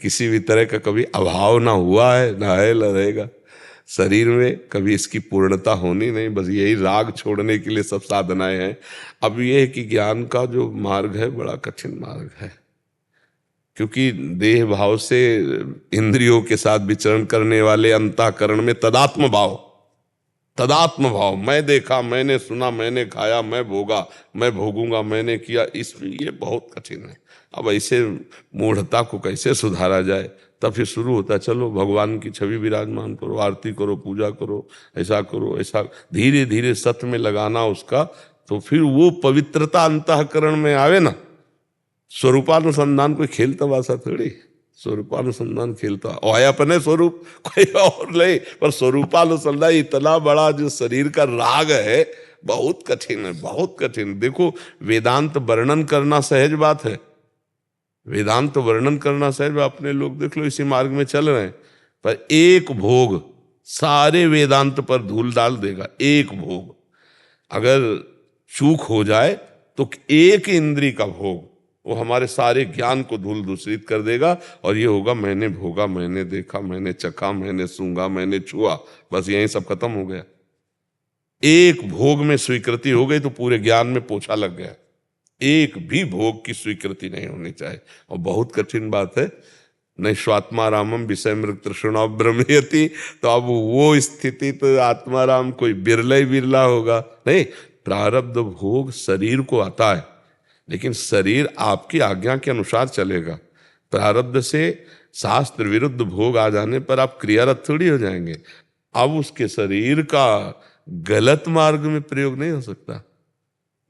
किसी भी तरह का कभी अभाव ना हुआ है, ना है, ना रहेगा। शरीर में कभी इसकी पूर्णता होनी नहीं, बस यही राग छोड़ने के लिए सब साधनाएं हैं। अब ये है कि ज्ञान का जो मार्ग है बड़ा कठिन मार्ग है, क्योंकि देह भाव से इंद्रियों के साथ विचरण करने वाले अंतःकरण में तदात्म भाव, मैं देखा, मैंने सुना, मैंने खाया, मैं भोगा, मैं भोगूंगा, मैंने किया, इसमें ये बहुत कठिन है। अब ऐसे मूढ़ता को कैसे सुधारा जाए? तब फिर शुरू होता है, चलो भगवान की छवि विराजमान करो, आरती करो, पूजा करो, ऐसा करो, ऐसा धीरे धीरे सत्य में लगाना उसका, तो फिर वो पवित्रता अंतःकरण में आवे ना। स्वरूपानुसंधान कोई खेल तमाशा थोड़ी, स्वरूपानुसंधान खेलता अपने स्वरूप कोई और नहीं, पर स्वरूपानुसंधान इतना बड़ा जो शरीर का राग है, बहुत कठिन है, बहुत कठिन। देखो वेदांत वर्णन करना सहज बात है, वेदांत वर्णन करना सहज, अपने लोग देख लो इसी मार्ग में चल रहे हैं, पर एक भोग सारे वेदांत पर धूल डाल देगा। एक भोग अगर चूक हो जाए तो एक इंद्री का भोग वो हमारे सारे ज्ञान को धूल दूषित कर देगा, और ये होगा मैंने भोगा, मैंने देखा, मैंने चखा, मैंने सूंघा, मैंने छुआ, बस यही सब खत्म हो गया। एक भोग में स्वीकृति हो गई तो पूरे ज्ञान में पोछा लग गया। एक भी भोग की स्वीकृति नहीं होनी चाहिए, और बहुत कठिन बात है। नैष्वात्मारामम विषय मृग तृष्णा ब्रह्मयति, तो अब वो स्थिति तो आत्माराम कोई बिरला ही बिरला होगा। नहीं, प्रारब्ध भोग शरीर को आता है, लेकिन शरीर आपकी आज्ञा के अनुसार चलेगा। प्रारब्ध से शास्त्र विरुद्ध भोग आ जाने पर आप क्रियारत थोड़ी हो जाएंगे। अब उसके शरीर का गलत मार्ग में प्रयोग नहीं हो सकता।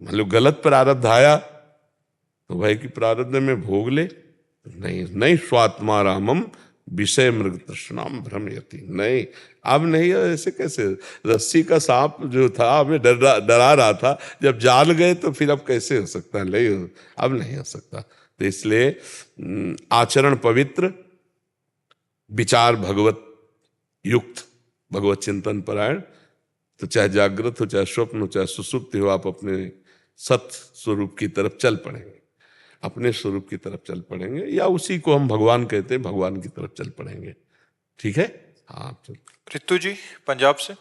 मान लो गलत प्रारब्ध आया तो भाई कि प्रारब्ध में भोग ले, नहीं स्वात्मारामम विषय मृग तृष्णाम भ्रमयति, नहीं, अब नहीं। ऐसे कैसे? रस्सी का सांप जो था हमें डरा रहा था, जब जान गए तो फिर अब कैसे हो सकता है? नहीं, अब नहीं हो सकता। तो इसलिए आचरण पवित्र, विचार भगवत युक्त, भगवत चिंतन परायण, तो चाहे जागृत हो, चाहे स्वप्न हो, चाहे सुसुप्ति हो, आप अपने सत्य स्वरूप की तरफ चल पड़ेंगे, अपने स्वरूप की तरफ चल पड़ेंगे, या उसी को हम भगवान कहते हैं, भगवान की तरफ चल पड़ेंगे। ठीक है? हाँ, चल। रितु जी पंजाब से,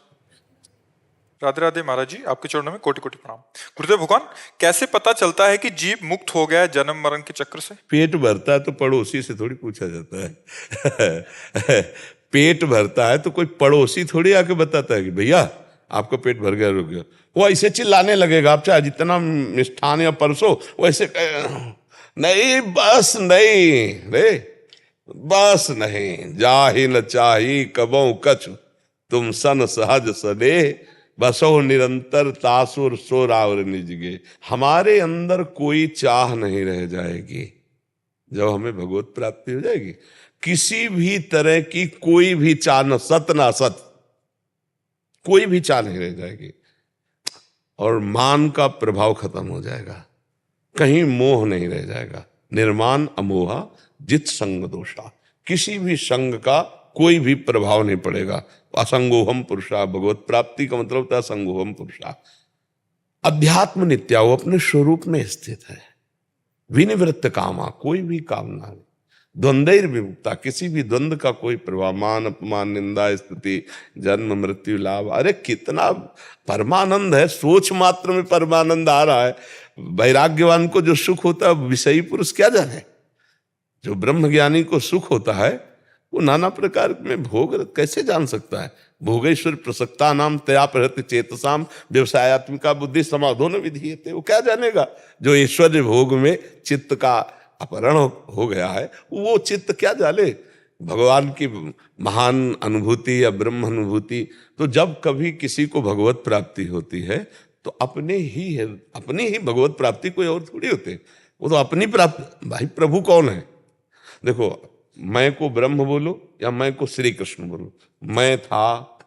राधे राधे महाराज जी, आपके चरणों में कोटि कोटि प्रणाम। गुरुदेव भगवान, कैसे पता चलता है कि जीव मुक्त हो गया है जन्म मरण के चक्र से? पेट भरता है तो पड़ोसी से थोड़ी पूछा जाता है। पेट भरता है तो कोई पड़ोसी थोड़ी आके बताता है कि भैया आपका पेट भर गया, रुक गया। वो ऐसे चिल्लाने लगेगा, आप चाहे जितना मिष्ठान या परसो वैसे नहीं, बस नहीं रे, बस नहीं, जाहि न चाही कबों कछु तुम सन सहज सदे, बसो निरंतर तासुर सो रावर निजगे। हमारे अंदर कोई चाह नहीं रह जाएगी जब हमें भगवत प्राप्ति हो जाएगी। किसी भी तरह की कोई भी चाह, न सत न असत, कोई भी चाह नहीं रह जाएगी, और मान का प्रभाव खत्म हो जाएगा। कहीं मोह नहीं रह जाएगा। निर्माण अमोहा जित संग दोषा, किसी भी संग का कोई भी प्रभाव नहीं पड़ेगा। असंगोहम पुरुषा, भगवत प्राप्ति का मतलब होता है असंगोहम पुरुषा। अध्यात्म नित्या, वो अपने स्वरूप में स्थित है। विनिवृत्त कामा, कोई भी कामना नहीं। द्वंद्वैर विमुक्ता, किसी भी द्वंद्व का कोई प्रभाव, मान अपमान निंदा स्तुति जन्म मृत्यु लाभ, अरे कितना परमानंद है, सोच मात्र में परमानंद आ रहा है। वैराग्यवान को जो सुख होता है विषयी पुरुष क्या जाने। जो ब्रह्म ज्ञानी को सुख होता है वो नाना प्रकार में भोग कैसे जान सकता है। भोगेश्वर प्रसक्ता नाम तया प्रहृत चेतसाम व्यवसायत्मिका बुद्धि समाधो न विधीयते, वो क्या जानेगा। जो ऐश्वर्य भोग में चित्त का अपहरण हो गया है वो चित्त क्या जाने भगवान की महान अनुभूति या ब्रह्म अनुभूति। तो जब कभी किसी को भगवत प्राप्ति होती है तो अपनी ही भगवत प्राप्ति, कोई और थोड़ी होते, वो तो अपनी प्राप्ति। भाई प्रभु कौन है? देखो, मैं को ब्रह्म बोलो या मैं को श्री कृष्ण बोलो, मैं था,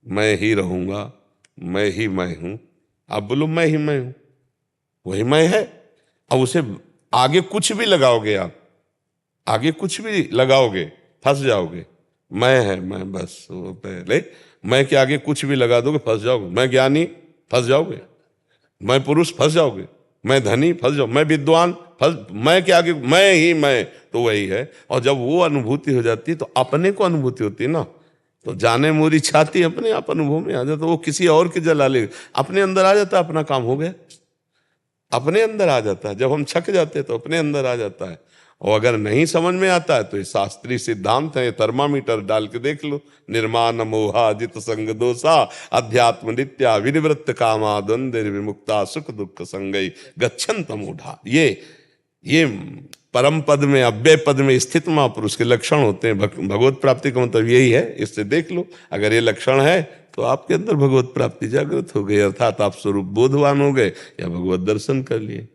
मैं ही रहूंगा, मैं ही मैं हूं। आप बोलो मैं ही मैं हूं, वही मैं है। अब उसे आगे कुछ भी लगाओगे, आप आगे कुछ भी लगाओगे फंस जाओगे। मैं है मैं, बस वो पहले मैं के आगे कुछ भी लगा दोगे फंस जाओगे। मैं ज्ञानी, फंस जाओगे। मैं पुरुष, फंस जाओगे। मैं धनी, फंस जाओ। मैं विद्वान, मैं के आगे मैं ही मैं, तो वही है। और जब वो अनुभूति हो जाती है तो अपने को अनुभूति होती है ना, तो जाने मोरी छाती अपने आप अनुभव में आ जाता। वो किसी और के जला ले, अपने अंदर आ जाता, अपना काम हो गया, अपने अंदर आ जाता है। जब हम छक जाते हैं तो अपने अंदर आ जाता है। और अगर नहीं समझ में आता है तो ये शास्त्रीय सिद्धांत है, थर्मामीटर डाल के देख लो। निर्माण मोहा जित संग दोषा, अध्यात्म नित्या विनिवृत्त कामा, द्वंद्व विमुक्ता, सुख दुख संगई गच्छन्त मूढ़ा। ये परम पद में, अव्यय पद में स्थित महापुरुष के लक्षण होते हैं। भगवत प्राप्ति का मतलब यही है। इससे देख लो, अगर ये लक्षण है तो आपके अंदर भगवत प्राप्ति जागृत हो गई, अर्थात आप स्वरूप बोधवान हो गए या भगवत दर्शन कर लिए।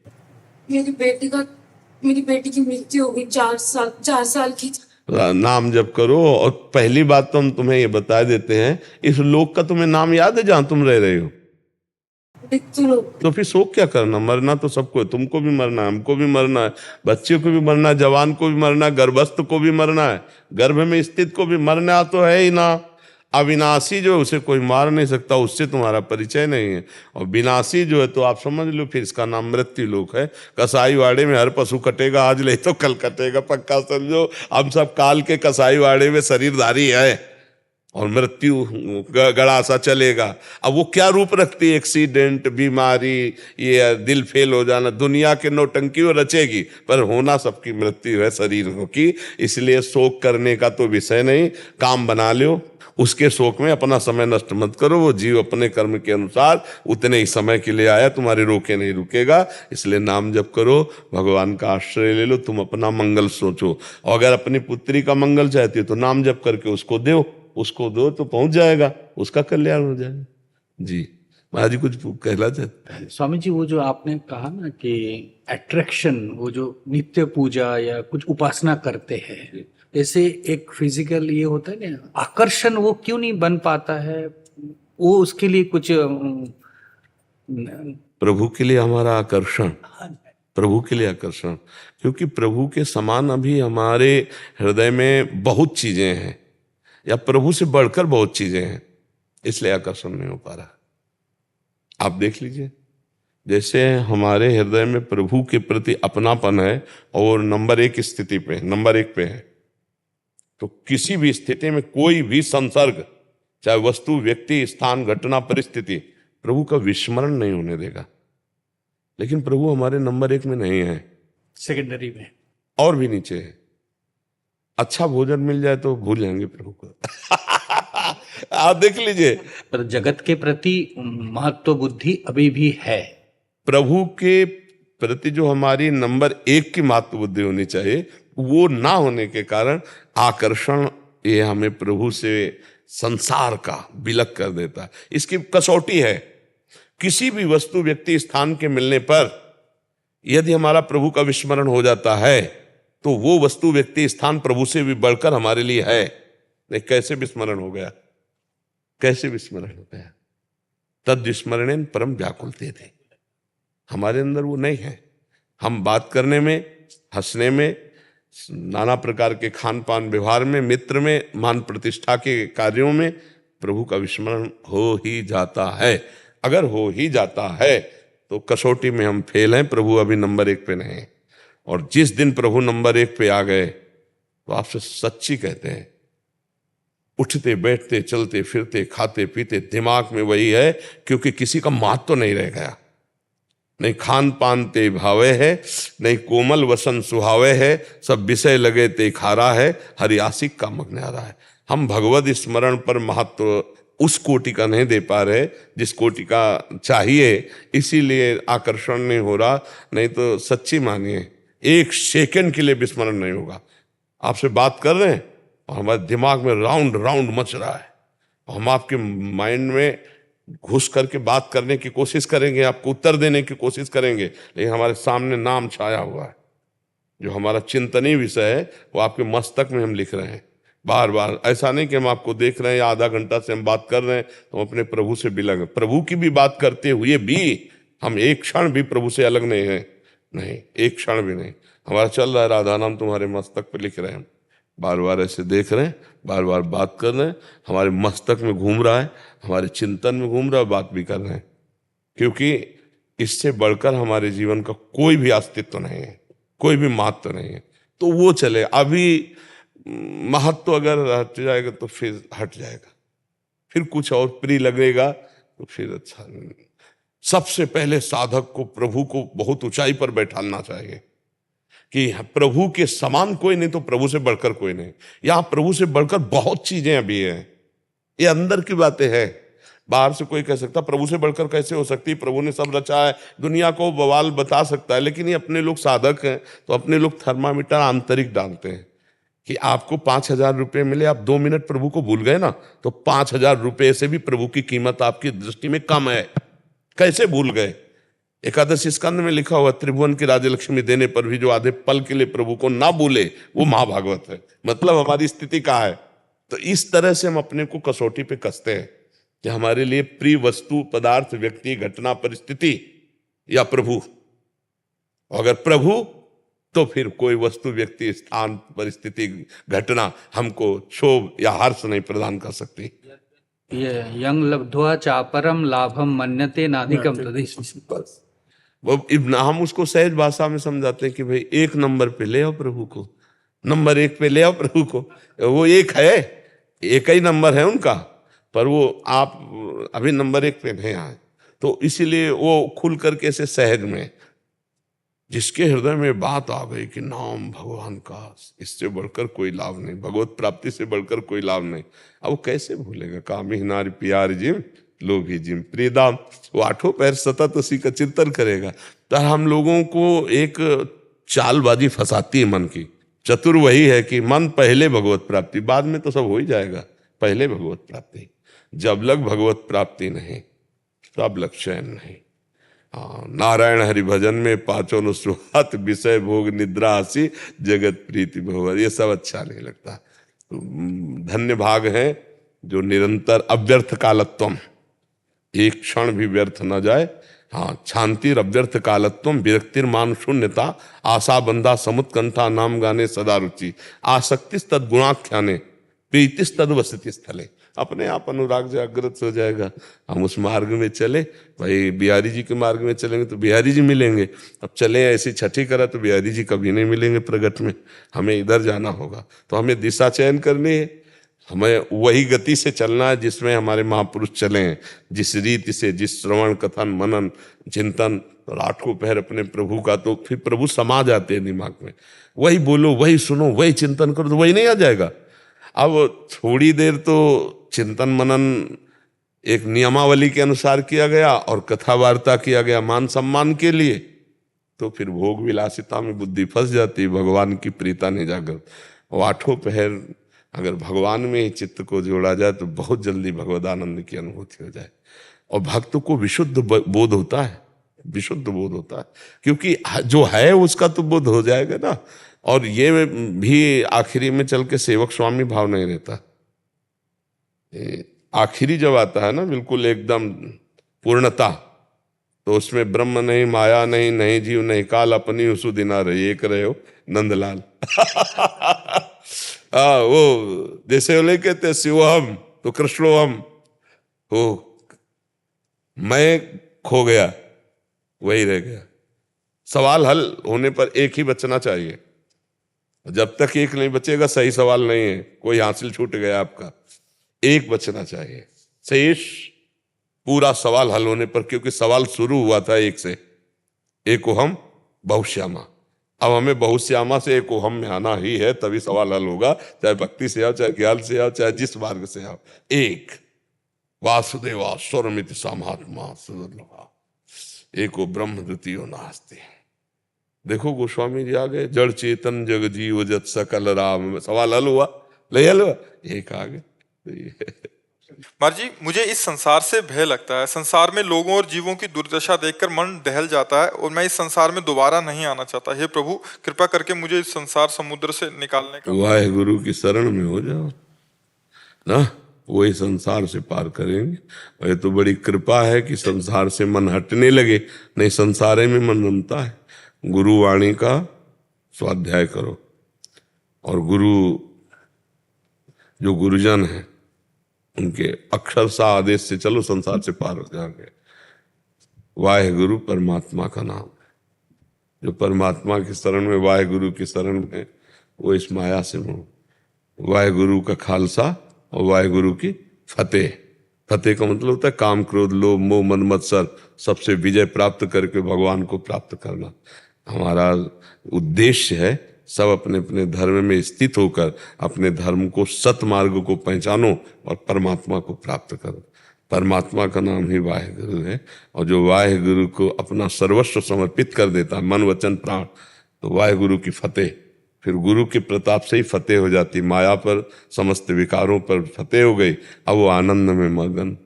मेरी बेटी की मृत्यु हो गई 4 साल की। नाम जप करो। और पहली बात तो हम तुम्हें ये बता देते हैं, इस लोक का तुम्हें नाम याद है जहां तुम रह रहे हो? तो फिर शोक क्या करना? मरना तो सबको है, तुमको भी मरना है, हमको भी मरना है, बच्चे को भी मरना है, जवान को भी मरना है, गर्भस्थ को भी मरना है, गर्भ में स्थित को भी मरना तो है ही ना। अविनाशी जो है उसे कोई मार नहीं सकता, उससे तुम्हारा परिचय नहीं है। और विनाशी जो है तो आप समझ लो, फिर इसका नाम मृत्यु लोक है। कसाई वाड़े में हर पशु कटेगा, आज ले तो कल कटेगा, पक्का समझो। हम सब काल के कसाई वाड़े में शरीरधारी है और मृत्यु गड़ा सा चलेगा। अब वो क्या रूप रखती है? एक्सीडेंट, बीमारी, ये दिल फेल हो जाना, दुनिया के नौटंकी वो रचेगी, पर होना सबकी मृत्यु है शरीर की। इसलिए शोक करने का तो विषय नहीं, काम बना लो। उसके शोक में अपना समय नष्ट मत करो। वो जीव अपने कर्म के अनुसार उतने ही समय के लिए आया, तुम्हारे रोके नहीं रुकेगा। इसलिए नाम जप करो, भगवान का आश्रय ले लो, तुम अपना मंगल सोचो। और अगर अपनी पुत्री का मंगल चाहती हो तो नाम जप करके उसको दो तो पहुंच जाएगा, उसका कल्याण हो जाएगा। जी महाराज जी कुछ कहना चाहते हैं? स्वामी जी, वो जो आपने कहा ना कि अट्रैक्शन, वो जो नित्य पूजा या कुछ उपासना करते हैं, जैसे एक फिजिकल ये होता है ना आकर्षण, वो क्यों नहीं बन पाता है? वो उसके लिए कुछ प्रभु के लिए हमारा आकर्षण, प्रभु के लिए आकर्षण, क्योंकि प्रभु के समान अभी हमारे हृदय में बहुत चीजें हैं, या प्रभु से बढ़कर बहुत चीजें हैं, इसलिए आकर्षण नहीं हो पा रहा। आप देख लीजिए, जैसे हमारे हृदय में प्रभु के प्रति अपनापन है और नंबर 1 स्थिति पे, नंबर 1 पे है, तो किसी भी स्थिति में कोई भी संसर्ग, चाहे वस्तु, व्यक्ति, स्थान, घटना, परिस्थिति, प्रभु का विस्मरण नहीं होने देगा। लेकिन प्रभु हमारे नंबर 1 में नहीं है, सेकेंडरी में और भी नीचे है। अच्छा भोजन मिल जाए तो भूल जाएंगे प्रभु को। आप देख लीजिए, पर जगत के प्रति महत्व बुद्धि अभी भी है। प्रभु के प्रति जो हमारी नंबर 1 की महत्व बुद्धि होनी चाहिए, वो ना होने के कारण आकर्षण ये हमें प्रभु से संसार का विलग कर देता है। इसकी कसौटी है, किसी भी वस्तु, व्यक्ति, स्थान के मिलने पर यदि हमारा प्रभु का विस्मरण हो जाता है तो वो वस्तु, व्यक्ति, स्थान प्रभु से भी बढ़कर हमारे लिए है। नहीं, कैसे विस्मरण हो गया? कैसे विस्मरण हो गया? तद विस्मरणेन परम व्याकुलते थे। हमारे अंदर वो नहीं है। हम बात करने में, हंसने में, नाना प्रकार के खान पान व्यवहार में, मित्र में, मान प्रतिष्ठा के कार्यों में प्रभु का विस्मरण हो ही जाता है। अगर हो ही जाता है तो कसौटी में हम फेल हैं, प्रभु अभी नंबर 1 पे नहीं। और जिस दिन प्रभु नंबर 1 पे आ गए तो आपसे सच्ची कहते हैं, उठते बैठते चलते फिरते खाते पीते दिमाग में वही है, क्योंकि किसी का मात तो नहीं रह गया। नहीं खान पान ते भावे है, नहीं कोमल वसन सुहावे है, सब विषय लगे ते खारा है, हरियासिक का मग्नारा है। हम भगवत स्मरण पर महत्व उस कोटि का नहीं दे पा रहे जिस कोटि का चाहिए, इसीलिए आकर्षण नहीं हो रहा। नहीं तो सच्ची मानिए 1 सेकंड के लिए विस्मरण नहीं होगा। आपसे बात कर रहे हैं और हमारे दिमाग में राउंड राउंड मच रहा है, और हम आपके माइंड में घुस करके बात करने की कोशिश करेंगे, आपको उत्तर देने की कोशिश करेंगे, लेकिन हमारे सामने नाम छाया हुआ है। जो हमारा चिंतनीय विषय है वो आपके मस्तक में हम लिख रहे हैं बार बार। ऐसा नहीं कि हम आपको देख रहे हैं या आधा घंटा से हम बात कर रहे हैं तो हम अपने प्रभु से बिलग, प्रभु की भी बात करते हुए भी हम एक क्षण भी प्रभु से अलग नहीं है, नहीं एक क्षण भी नहीं। हमारा चल रहा है राधा नाम तुम्हारे मस्तक पे लिख रहे हैं, बार बार ऐसे देख रहे हैं, बार बार बात कर रहे हैं, हमारे मस्तक में घूम रहा है, हमारे चिंतन में घूम रहा है, बात भी कर रहे हैं। क्योंकि इससे बढ़कर हमारे जीवन का कोई भी अस्तित्व नहीं है, कोई भी महत्व नहीं है। तो वो चले, अभी महत्व अगर हट जाएगा तो फिर हट जाएगा, फिर कुछ और प्रिय लगेगा तो फिर अच्छा नहीं। सबसे पहले साधक को प्रभु को बहुत ऊंचाई पर बैठाना चाहिए कि प्रभु के समान कोई नहीं तो प्रभु से बढ़कर कोई नहीं। यहाँ प्रभु से बढ़कर बहुत चीजें अभी हैं, ये अंदर की बातें हैं। बाहर से कोई कह सकता प्रभु से बढ़कर कैसे हो सकती, प्रभु ने सब रचा है, दुनिया को बवाल बता सकता है। लेकिन ये अपने लोग साधक हैं तो अपने लोग थर्मामीटर आंतरिक डालते हैं कि आपको 5,000 रुपये मिले, आप 2 मिनट प्रभु को भूल गए ना, तो 5,000 रुपये से भी प्रभु की कीमत आपकी दृष्टि में कम है। कैसे भूल गए? एकादशी स्कंद में लिखा हुआ, त्रिभुवन की राजलक्ष्मी देने पर भी जो आधे पल के लिए प्रभु को ना भूले वो महाभागवत है। मतलब हमारी स्थिति कहाँ है। तो इस तरह से हम अपने को कसौटी पे कसते हैं कि हमारे लिए प्रिय वस्तु, पदार्थ, व्यक्ति, घटना, परिस्थिति या प्रभु। अगर प्रभु तो फिर कोई वस्तु, व्यक्ति, स्थान, परिस्थिति, घटना हमको क्षोभ या हर्ष नहीं प्रदान कर सकती। ये यंग लब्ध्वा चापरम लाभम मन्यते नाधिकम तदेश। वो हम उसको सहज भाषा में समझाते हैं कि भाई 1 नंबर पे ले आओ प्रभु को, नंबर 1 पे ले आओ प्रभु को। वो एक है, एक ही नंबर है उनका, पर वो आप अभी नंबर 1 पे नहीं आए। तो इसीलिए वो खुल करके ऐसे सहज में, जिसके हृदय में बात आ गई कि नाम भगवान का, इससे बढ़कर कोई लाभ नहीं, भगवत प्राप्ति से बढ़कर कोई लाभ नहीं। अब वो कैसे भूलेगा? कामी नारी प्यार जिम लोभी जिम प्रियदाम, वो 8 पैर सतत उसी का चिंतन करेगा। तो हम लोगों को एक चालबाजी फंसाती है मन की। चतुर वही है कि मन पहले भगवत प्राप्ति, बाद में तो सब हो ही जाएगा, पहले भगवत प्राप्ति। जब लग भगवत प्राप्ति नहीं तब लग चैन नहीं। नारायण हरि भजन में 5 अनुस्वात, विषय भोग निद्रा हसी, जगत प्रीति भवर, ये सब अच्छा नहीं लगता। तो धन्य भाग है जो निरंतर अव्यर्थ कालत्वम, एक क्षण भी व्यर्थ न जाए। हाँ, शांतिर अव्यर्थ कालत्वम, विरक्तिर मान शून्यता, आशा बंधा समुत्कंठा, नाम गाने सदा रुचि, आसक्तिस तद गुणाख्याने, प्रीतिस तद वसति स्थले। अपने आप अनुराग जागृत हो जाएगा। हम उस मार्ग में चले, भाई बिहारी जी के मार्ग में चलेंगे तो बिहारी जी मिलेंगे। अब चले ऐसी छठी करा तो बिहारी जी कभी नहीं मिलेंगे प्रगट में, हमें इधर जाना होगा। तो हमें दिशा चयन करनी है, हमें वही गति से चलना है जिसमें हमारे महापुरुष चले हैं, जिस रीति से, जिस श्रवण कथन मनन चिंतन, तो 8 पहर अपने प्रभु का, तो फिर प्रभु समा जाते हैं दिमाग में। वही बोलो, वही सुनो, वही चिंतन करो, तो वही नहीं आ जाएगा। अब थोड़ी देर तो चिंतन मनन एक नियमावली के अनुसार किया गया और कथा वार्ता किया गया मान सम्मान के लिए, तो फिर भोग विलासिता में बुद्धि फंस जाती, भगवान की प्रीता नहीं जागृत। और 8 पहर अगर भगवान में ही चित्त को जोड़ा जाए तो बहुत जल्दी भगवदानंद की अनुभूति हो जाए। और भक्त को विशुद्ध बोध होता है, विशुद्ध बोध होता है, क्योंकि जो है उसका तो बोध हो जाएगा ना। और ये भी आखिरी में चल के सेवक स्वामी भाव नहीं रहता। आखिरी जब आता है ना, बिल्कुल एकदम पूर्णता, तो उसमें ब्रह्म नहीं, माया नहीं, नहीं जीव नहीं काल, अपनी उसु दिना रही एक रहे हो नंदलाल। वो जैसे वो कहते हैं शिवोहम तो कृष्णोहम, हो मैं खो गया वही रह गया। सवाल हल होने पर एक ही बचना चाहिए, जब तक एक नहीं बचेगा सही सवाल नहीं है, कोई हासिल छूट गया आपका, एक बचना चाहिए। शेष पूरा सवाल हल होने पर, क्योंकि सवाल शुरू हुआ था एक से, एको हम बहुश्यामा, अब हमें बहुश्यामा से एको हम में आना ही है, तभी सवाल हल होगा, चाहे भक्ति से आओ, चाहे ज्ञान से आओ, चाहे जिस मार्ग से आओ। एक वासुदेवा स्वरमिति सामात्मा सुदुर्लभा एको ब्रह्म द्वितीयो नास्ति। देखो गोस्वामी जी आ गए, जड़ चेतन जग जीव जत सकल राम, सवाल हल हुआ, ले हल हुआ, एक आ गए। महाराज जी, मुझे इस संसार से भय लगता है। संसार में लोगों और जीवों की दुर्दशा देखकर मन दहल जाता है और मैं इस संसार में दोबारा नहीं आना चाहता। हे प्रभु, कृपा करके मुझे इस संसार समुद्र से निकालने का। वाहे गुरु की शरण में हो जाओ ना, वही संसार से पार करेंगे। और ये तो बड़ी कृपा है कि संसार से मन हटने लगे, नहीं संसारे में मन रमता है। गुरु वाणी का स्वाध्याय करो, और गुरु जो गुरुजन है उनके अक्षरशः आदेश से चलो, संसार से पार हो जाओगे। वाहे गुरु परमात्मा का नाम, जो परमात्मा की शरण में, वाहे गुरु की शरण में, वो इस माया से मुंह। वाहे गुरु का खालसा और वाहे गुरु की फतेह। फतेह का मतलब होता है काम क्रोध लोभ मोह मद मत्सर सबसे विजय प्राप्त करके भगवान को प्राप्त करना। हमारा उद्देश्य है सब अपने अपने धर्म में स्थित होकर अपने धर्म को, सतमार्ग को पहचानो और परमात्मा को प्राप्त करो। परमात्मा का नाम ही वाहेगुरु है, और जो वाहेगुरु को अपना सर्वस्व समर्पित कर देता है, मन वचन प्राण, तो वाहेगुरु की फतेह। फिर गुरु के प्रताप से ही फतेह हो जाती, माया पर समस्त विकारों पर फतेह हो गई। अब वो आनंद में मगन,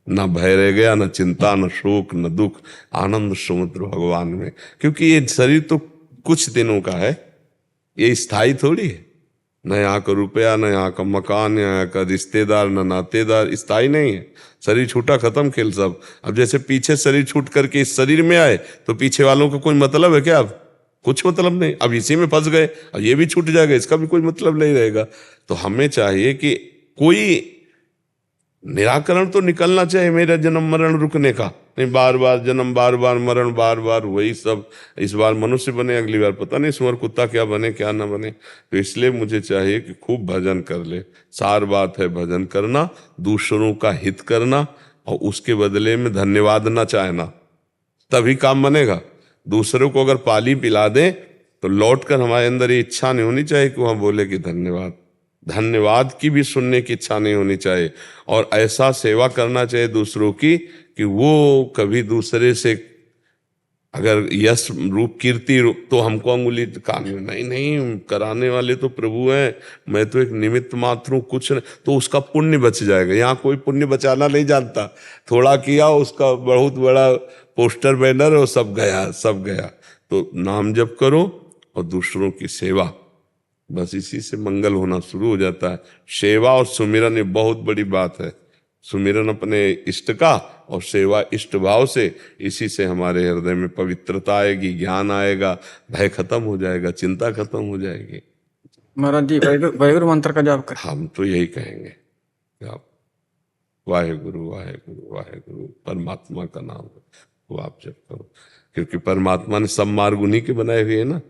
न भय रह गया, न चिंता, न शोक, न दुख, आनंद समुद्र भगवान में। क्योंकि ये शरीर तो कुछ दिनों का है, ये स्थायी थोड़ी है। न यहाँ का रुपया, न यहाँ का मकान, न यहाँ का रिश्तेदार, न नातेदार, स्थायी नहीं है। शरीर छूटा, खत्म खेल सब। अब जैसे पीछे शरीर छूट करके इस शरीर में आए, तो पीछे वालों का कोई मतलब है क्या? अब कुछ मतलब नहीं, अब इसी में फंस गए, अब ये भी छूट जाएगा, इसका भी कोई मतलब नहीं रहेगा। तो हमें चाहिए कि कोई निराकरण तो निकलना चाहिए मेरा जन्म मरण रुकने का। नहीं बार बार जन्म, बार बार मरण, बार बार वही सब। इस बार मनुष्य बने, अगली बार पता नहीं सुअर कुत्ता क्या बने क्या ना बने। तो इसलिए मुझे चाहिए कि खूब भजन कर ले। सार बात है भजन करना, दूसरों का हित करना, और उसके बदले में धन्यवाद ना चाहना, तभी काम बनेगा। दूसरों को अगर पाली पिला दें तो लौट कर हमारे अंदर ये इच्छा नहीं होनी चाहिए कि वहाँ बोले कि धन्यवाद। धन्यवाद की भी सुनने की इच्छा नहीं होनी चाहिए, और ऐसा सेवा करना चाहिए दूसरों की कि वो कभी दूसरे से अगर यश रूप कीर्ति रूप तो हमको अंगुली कान में, नहीं नहीं, कराने वाले तो प्रभु हैं, मैं तो एक निमित्त मात्र हूँ, कुछ नहीं। तो उसका पुण्य बच जाएगा। यहाँ कोई पुण्य बचाना नहीं जानता, थोड़ा किया उसका बहुत बड़ा पोस्टर बैनर और सब गया, सब गया। तो नाम जप करो और दूसरों की सेवा, बस इसी से मंगल होना शुरू हो जाता है। सेवा और सुमिरन ये बहुत बड़ी बात है। सुमिरन अपने इष्ट का और सेवा इष्ट भाव से, इसी से हमारे हृदय में पवित्रता आएगी, ज्ञान आएगा, भय खत्म हो जाएगा, चिंता खत्म हो जाएगी। महाराज जी वाहेगुरु मंत्र का जाप कर। हम तो यही कहेंगे कि आप वाहेगुरु वाहेगुरु वाहेगुरु परमात्मा का नाम वो आप जप करो, क्योंकि परमात्मा ने सब मार्ग उन्हीं के बनाए हुए हैं ना।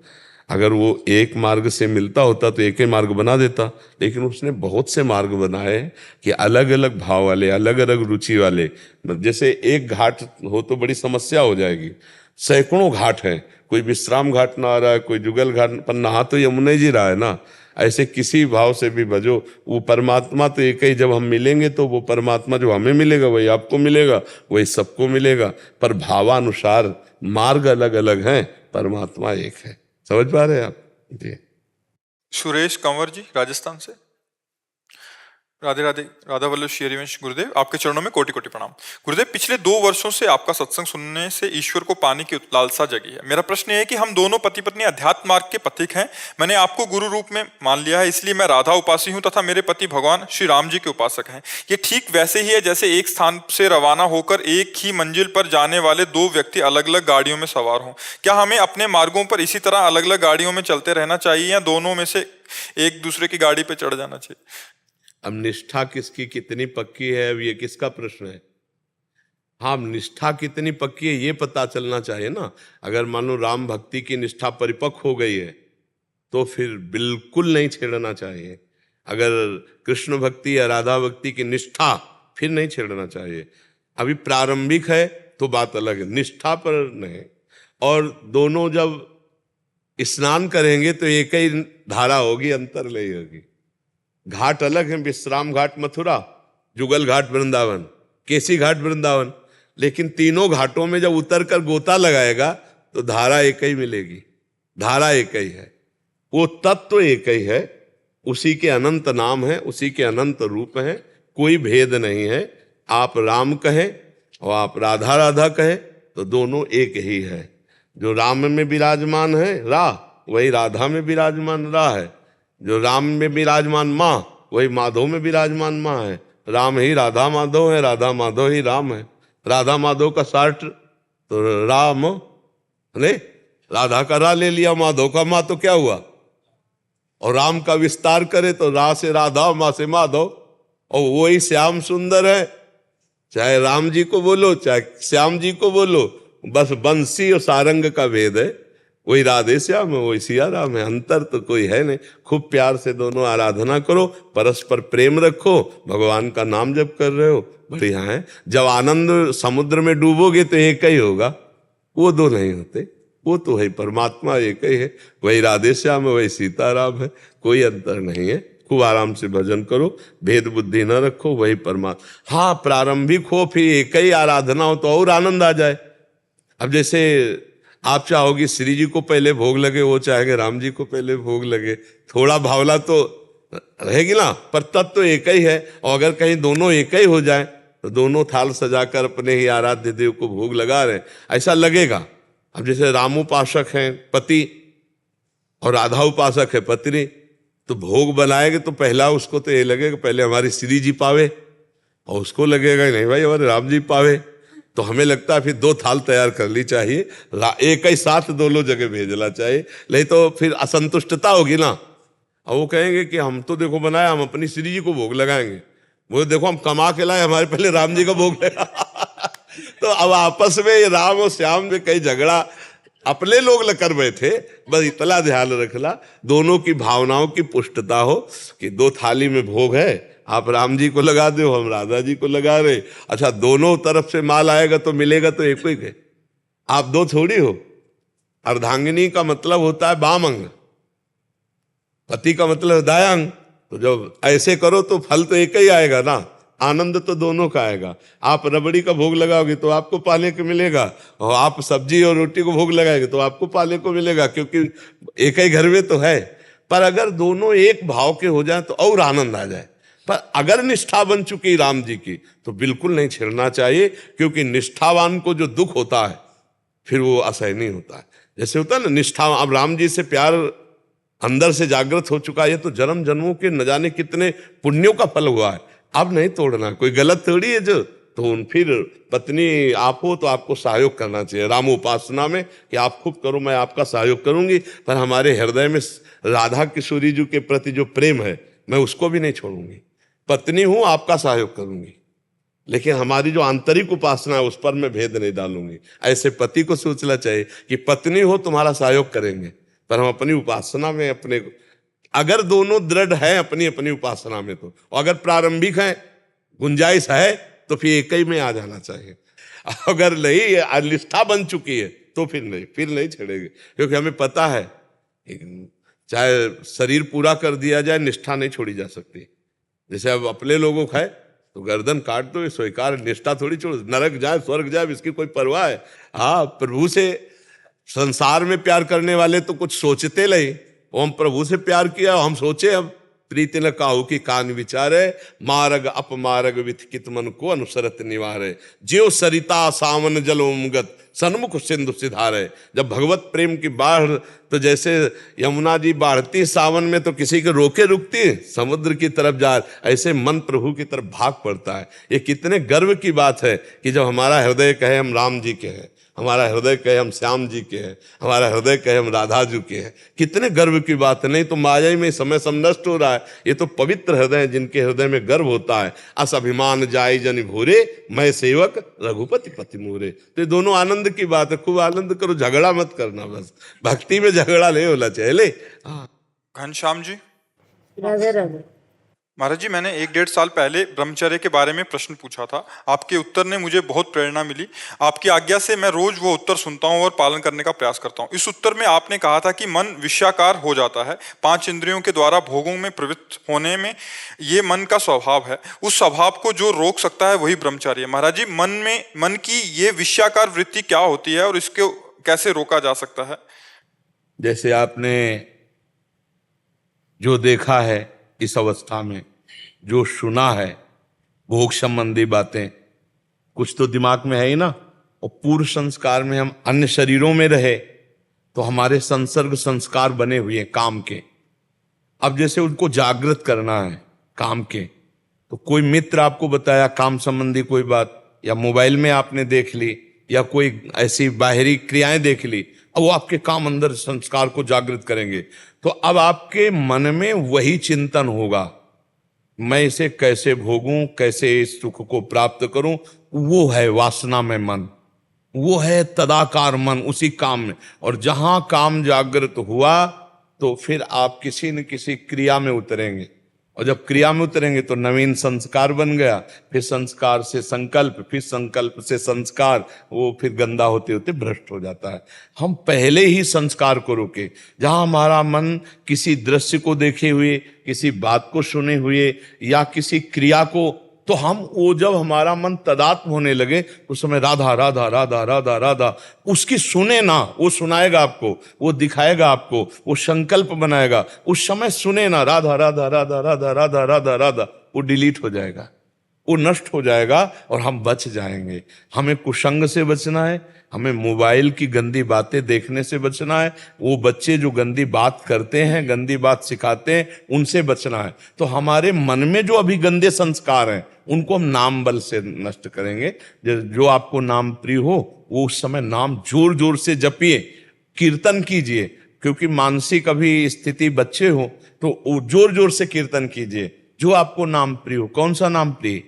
अगर वो एक मार्ग से मिलता होता तो एक ही मार्ग बना देता, लेकिन उसने बहुत से मार्ग बनाए कि अलग अलग भाव वाले, अलग अलग रुचि वाले। जैसे एक घाट हो तो बड़ी समस्या हो जाएगी, सैकड़ों घाट हैं, कोई विश्राम घाट ना आ रहा है, कोई जुगल घाट, पर नहा तो यमुना जी रहा है ना। ऐसे किसी भाव से भी भजो, वो परमात्मा तो एक ही। जब हम मिलेंगे तो वो परमात्मा जो हमें मिलेगा वही आपको मिलेगा, वही सबको मिलेगा, पर भावानुसार मार्ग अलग अलग हैं, परमात्मा एक है। समझ पा रहे हैं आप जी? सुरेश कंवर जी राजस्थान से। राधे राधे। राधा वल्लभ श्री हरिवंश गुरुदेव, आपके चरणों में कोटि कोटि प्रणाम। गुरुदेव, पिछले 2 वर्षों से आपका सत्संग सुनने से ईश्वर को पाने की लालसा जगी है। मेरा प्रश्न ये है कि हम दोनों पति पत्नी अध्यात्म मार्ग के पथिक हैं। मैंने आपको गुरु रूप में मान लिया है, इसलिए मैं राधा उपासी हूं तथा मेरे पति भगवान श्री राम जी के उपासक हैं। ये ठीक वैसे ही है जैसे एक स्थान से रवाना होकर एक ही मंजिल पर जाने वाले 2 व्यक्ति अलग अलग गाड़ियों में सवार हों। क्या हमें अपने मार्गों पर इसी तरह अलग अलग गाड़ियों में चलते रहना चाहिए या दोनों में से एक दूसरे की गाड़ी पर चढ़ जाना चाहिए? अब निष्ठा किसकी कितनी पक्की है, अब ये किसका प्रश्न है? हाँ, निष्ठा कितनी पक्की है ये पता चलना चाहिए ना। अगर मान लो राम भक्ति की निष्ठा परिपक्व हो गई है तो फिर बिल्कुल नहीं छेड़ना चाहिए। अगर कृष्ण भक्ति या राधा भक्ति की निष्ठा, फिर नहीं छेड़ना चाहिए। अभी प्रारंभिक है तो बात अलग है, निष्ठा पर नहीं। और दोनों जब स्नान करेंगे तो एक ही धारा होगी, अंतर नहीं होगी। घाट अलग है, विश्राम घाट मथुरा, जुगल घाट वृंदावन, केसी घाट वृंदावन, लेकिन तीनों घाटों में जब उतर कर गोता लगाएगा तो धारा एक ही मिलेगी। धारा एक ही है, वो तत्व एक ही है, उसी के अनंत नाम है, उसी के अनंत रूप हैं, कोई भेद नहीं है। आप राम कहें और आप राधा राधा कहें तो दोनों एक ही है। जो राम में विराजमान है रा, वही राधा में विराजमान रा है। जो राम में विराजमान माँ, वही माधव में विराजमान माँ है। राम ही राधा माधव है, राधा माधव ही राम है। राधा माधव का शार्ट तो राम, ने राधा का रा ले लिया, माधव का माँ, तो क्या हुआ? और राम का विस्तार करे तो रा से राधा, माँ से माधव, और वही श्याम सुंदर है। चाहे राम जी को बोलो चाहे श्याम जी को बोलो, बस बंसी और सारंग का भेद है। वही राधे श्याम है, वही सिया राम है, अंतर तो कोई है नहीं। खूब प्यार से दोनों आराधना करो, परस्पर प्रेम रखो, भगवान का नाम जप कर रहे हो, बढ़िया है। जब आनंद समुद्र में डूबोगे तो एक ही होगा, वो दो नहीं होते, वो तो है परमात्मा एक ही है। वही राधे श्याम है, वही सीताराम है, कोई अंतर नहीं है। खूब आराम से भजन करो, भेद बुद्धि न रखो, वही परमात्मा। हाँ, प्रारंभिक हो फिर एक ही आराधना हो तो और आनंद आ जाए। अब जैसे आप चाहोगे श्री जी को पहले भोग लगे, वो चाहेंगे राम जी को पहले भोग लगे, थोड़ा भावना तो रहेगी ना, पर तत्व तो एक ही है। और अगर कहीं दोनों एक ही हो जाए तो दोनों थाल सजाकर अपने ही आराध्य देव को भोग लगा रहे, ऐसा लगेगा। अब जैसे राम उपासक हैं पति और राधा उपासक है पत्नी, तो भोग बनाएंगे तो पहला उसको तो ये लगेगा पहले हमारी श्री जी पावे, और उसको लगेगा नहीं भाई हमारे राम जी पावे। तो हमें लगता है फिर 2 थाल तैयार कर ली चाहिए, एक ही साथ दोनों जगह भेजना चाहिए, नहीं तो फिर असंतुष्टता होगी ना। और वो कहेंगे कि हम तो देखो बनाया, हम अपनी श्री जी को भोग लगाएंगे, वो देखो हम कमा के लाए, हमारे पहले राम जी का भोग लगा। तो अब आपस में राम और श्याम में कई झगड़ा अपने लोग कर बैठे। बस इतना ध्यान रखना, दोनों की भावनाओं की पुष्टता हो कि 2 थाली में भोग है, आप राम जी को लगा दो, हम राधा जी को लगा रहे। अच्छा, दोनों तरफ से माल आएगा तो मिलेगा तो एक ही है, आप 2 थोड़ी हो। अर्धांगिनी का मतलब होता है बाम अंग, पति का मतलब है दायां अंग। तो जब ऐसे करो तो फल तो एक ही आएगा ना, आनंद तो दोनों का आएगा। आप रबड़ी का भोग लगाओगे तो आपको पाने को मिलेगा, और आप सब्जी और रोटी को भोग लगाएंगे तो आपको पाने को मिलेगा, क्योंकि एक ही घर में तो है। पर अगर दोनों एक भाव के हो जाए तो और आनंद आ जाए। पर अगर निष्ठा बन चुकी राम जी की तो बिल्कुल नहीं छेड़ना चाहिए, क्योंकि निष्ठावान को जो दुख होता है फिर वो असहनीय होता है। जैसे होता है ना निष्ठा, अब राम जी से प्यार अंदर से जागृत हो चुका है तो जन्म जन्मों के न जाने कितने पुण्यों का फल हुआ है, अब नहीं तोड़ना। कोई गलत थोड़ी है जो, तो फिर पत्नी आप हो तो आपको सहयोग करना चाहिए राम उपासना में, कि आप खूब करो मैं आपका सहयोग करूंगी, पर हमारे हृदय में राधा किशोरी जी के प्रति जो प्रेम है मैं उसको भी नहीं छोड़ूंगी। पत्नी हूं, आपका सहयोग करूंगी, लेकिन हमारी जो आंतरिक उपासना है उस पर मैं भेद नहीं डालूंगी। ऐसे पति को सोचना चाहिए कि पत्नी हो तुम्हारा सहयोग करेंगे, पर हम अपनी उपासना में अपने, अगर दोनों दृढ़ हैं अपनी अपनी उपासना में तो, अगर प्रारंभिक है गुंजाइश है तो फिर एक ही में आ जाना चाहिए। अगर नहीं निष्ठा बन चुकी है तो फिर नहीं छेड़ेंगे, क्योंकि हमें पता है चाहे शरीर पूरा कर दिया जाए निष्ठा नहीं छोड़ी जा सकती। जैसे अब अपने लोगों का है तो गर्दन काट दो, स्वीकार, निष्ठा थोड़ी छोड़, नरक जाए स्वर्ग जाए इसकी कोई परवाह है। हाँ, प्रभु से संसार में प्यार करने वाले तो कुछ सोचते नहीं, वो हम प्रभु से प्यार किया हम सोचे अब प्रीति न काहू की कान विचारे, मार्ग अपमार्ग विथ मन को अनुसरत निवारे। ज्यो सरिता सावन जल उमगत, सन्मुख सिंधु सिधारे। जब भगवत प्रेम की बाढ़, तो जैसे यमुना जी बाढ़ती सावन में तो किसी के रोके रुकती, समुद्र की तरफ जा, ऐसे मन प्रभु की तरफ भाग पड़ता है। ये कितने गर्व की बात है कि जब हमारा हृदय कहे हम राम जी के हैं, हमारा हृदय कहे हम श्याम जी के हैं, हमारा हृदय कहे हम राधा जी के हैं, कितने गर्व की बात है। नहीं तो माया में समय सब नष्ट हो रहा है। ये तो पवित्र हृदय है जिनके हृदय में गर्व होता है। अस अभिमान जाय जन भूरे, मैं सेवक रघुपति पति मोरे। तो ये दोनों आनंद की बात है, खूब आनंद करो, झगड़ा मत करना। बस भक्ति में झगड़ा नहीं होना चाहिए। ले घनश्याम जी। राधे राधे। महाराज जी, मैंने 1-1.5 साल पहले ब्रह्मचर्य के बारे में प्रश्न पूछा था। आपके उत्तर ने मुझे बहुत प्रेरणा मिली। आपकी आज्ञा से मैं रोज वो उत्तर सुनता हूँ और पालन करने का प्रयास करता हूँ। इस उत्तर में आपने कहा था कि मन विषयाकार हो जाता है। 5 इंद्रियों के द्वारा भोगों में प्रवृत्त होने में ये मन का स्वभाव है। उस स्वभाव को जो रोक सकता है वही ब्रह्मचर्य। महाराज जी, मन की ये विषयाकार वृत्ति क्या होती है और इसको कैसे रोका जा सकता है? जैसे आपने जो देखा है इस अवस्था में, जो सुना है भोग संबंधी बातें, कुछ तो दिमाग में है ही ना। और पूर्व संस्कार में हम अन्य शरीरों में रहे तो हमारे संसर्ग संस्कार बने हुए हैं काम के। अब जैसे उनको जागृत करना है काम के, तो कोई मित्र आपको बताया काम संबंधी कोई बात, या मोबाइल में आपने देख ली, या कोई ऐसी बाहरी क्रियाएं देख ली, अब वो आपके काम अंदर संस्कार को जागृत करेंगे। तो अब आपके मन में वही चिंतन होगा, मैं इसे कैसे भोगूं, कैसे इस सुख को प्राप्त करूं। वो है वासना में मन, वो है तदाकार मन उसी काम में। और जहां काम जागृत हुआ तो फिर आप किसी न किसी क्रिया में उतरेंगे, और जब क्रिया में उतरेंगे तो नवीन संस्कार बन गया, फिर संस्कार से संकल्प, फिर संकल्प से संस्कार, वो फिर गंदा होते होते भ्रष्ट हो जाता है। हम पहले ही संस्कार को रोके। जहां हमारा मन किसी दृश्य को देखे हुए, किसी बात को सुने हुए, या किसी क्रिया को, तो हम वो जब हमारा मन तदात्म होने लगे उस समय राधा राधा राधा राधा राधा, उसकी सुने ना, वो सुनाएगा आपको, वो दिखाएगा आपको, वो संकल्प बनाएगा, उस समय सुने ना राधा राधा राधा राधा राधा राधा राधा, वो डिलीट हो जाएगा, वो नष्ट हो जाएगा और हम बच जाएंगे। हमें कुसंग से बचना है, हमें मोबाइल की गंदी बातें देखने से बचना है, वो बच्चे जो गंदी बात करते हैं, गंदी बात सिखाते हैं, उनसे बचना है। तो हमारे मन में जो अभी गंदे संस्कार हैं उनको हम नाम बल से नष्ट करेंगे। जो आपको नाम प्रिय हो वो उस समय नाम जोर जोर से जपिए, कीर्तन कीजिए, क्योंकि मानसिक अभी स्थिति बच्चे हो तो जोर जोर से कीर्तन कीजिए जो आपको नाम प्रिय हो। कौन सा नाम प्रिय?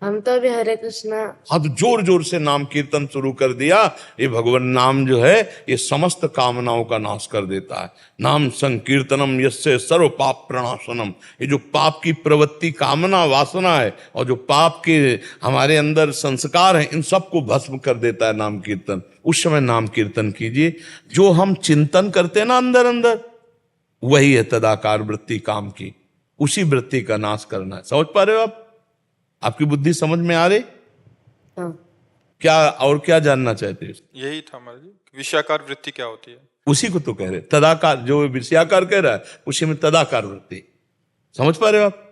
हम तो अभी हरे कृष्णा। हाँ, तो जोर जोर से नाम कीर्तन शुरू कर दिया। ये भगवान नाम जो है ये समस्त कामनाओं का नाश कर देता है। नाम संकीर्तनम यस्य सर्व पाप प्रणाशनम। ये जो पाप की प्रवृत्ति, कामना, वासना है, और जो पाप के हमारे अंदर संस्कार हैं, इन सबको भस्म कर देता है नाम कीर्तन। उस समय नाम कीर्तन कीजिए। जो हम चिंतन करते हैं ना अंदर अंदर, वही है तदाकार वृत्ति काम की। उसी वृत्ति का नाश करना है। समझ पा रहे हो आप? आपकी बुद्धि समझ में आ रही? हाँ। क्या और क्या जानना चाहते हैं? यही था महाराज जी, विषयाकार वृत्ति क्या होती है? उसी को तो कह रहे, तदाकार। जो विषयाकार कह रहा है उसी में तदाकार वृत्ति। समझ पा रहे हो आप?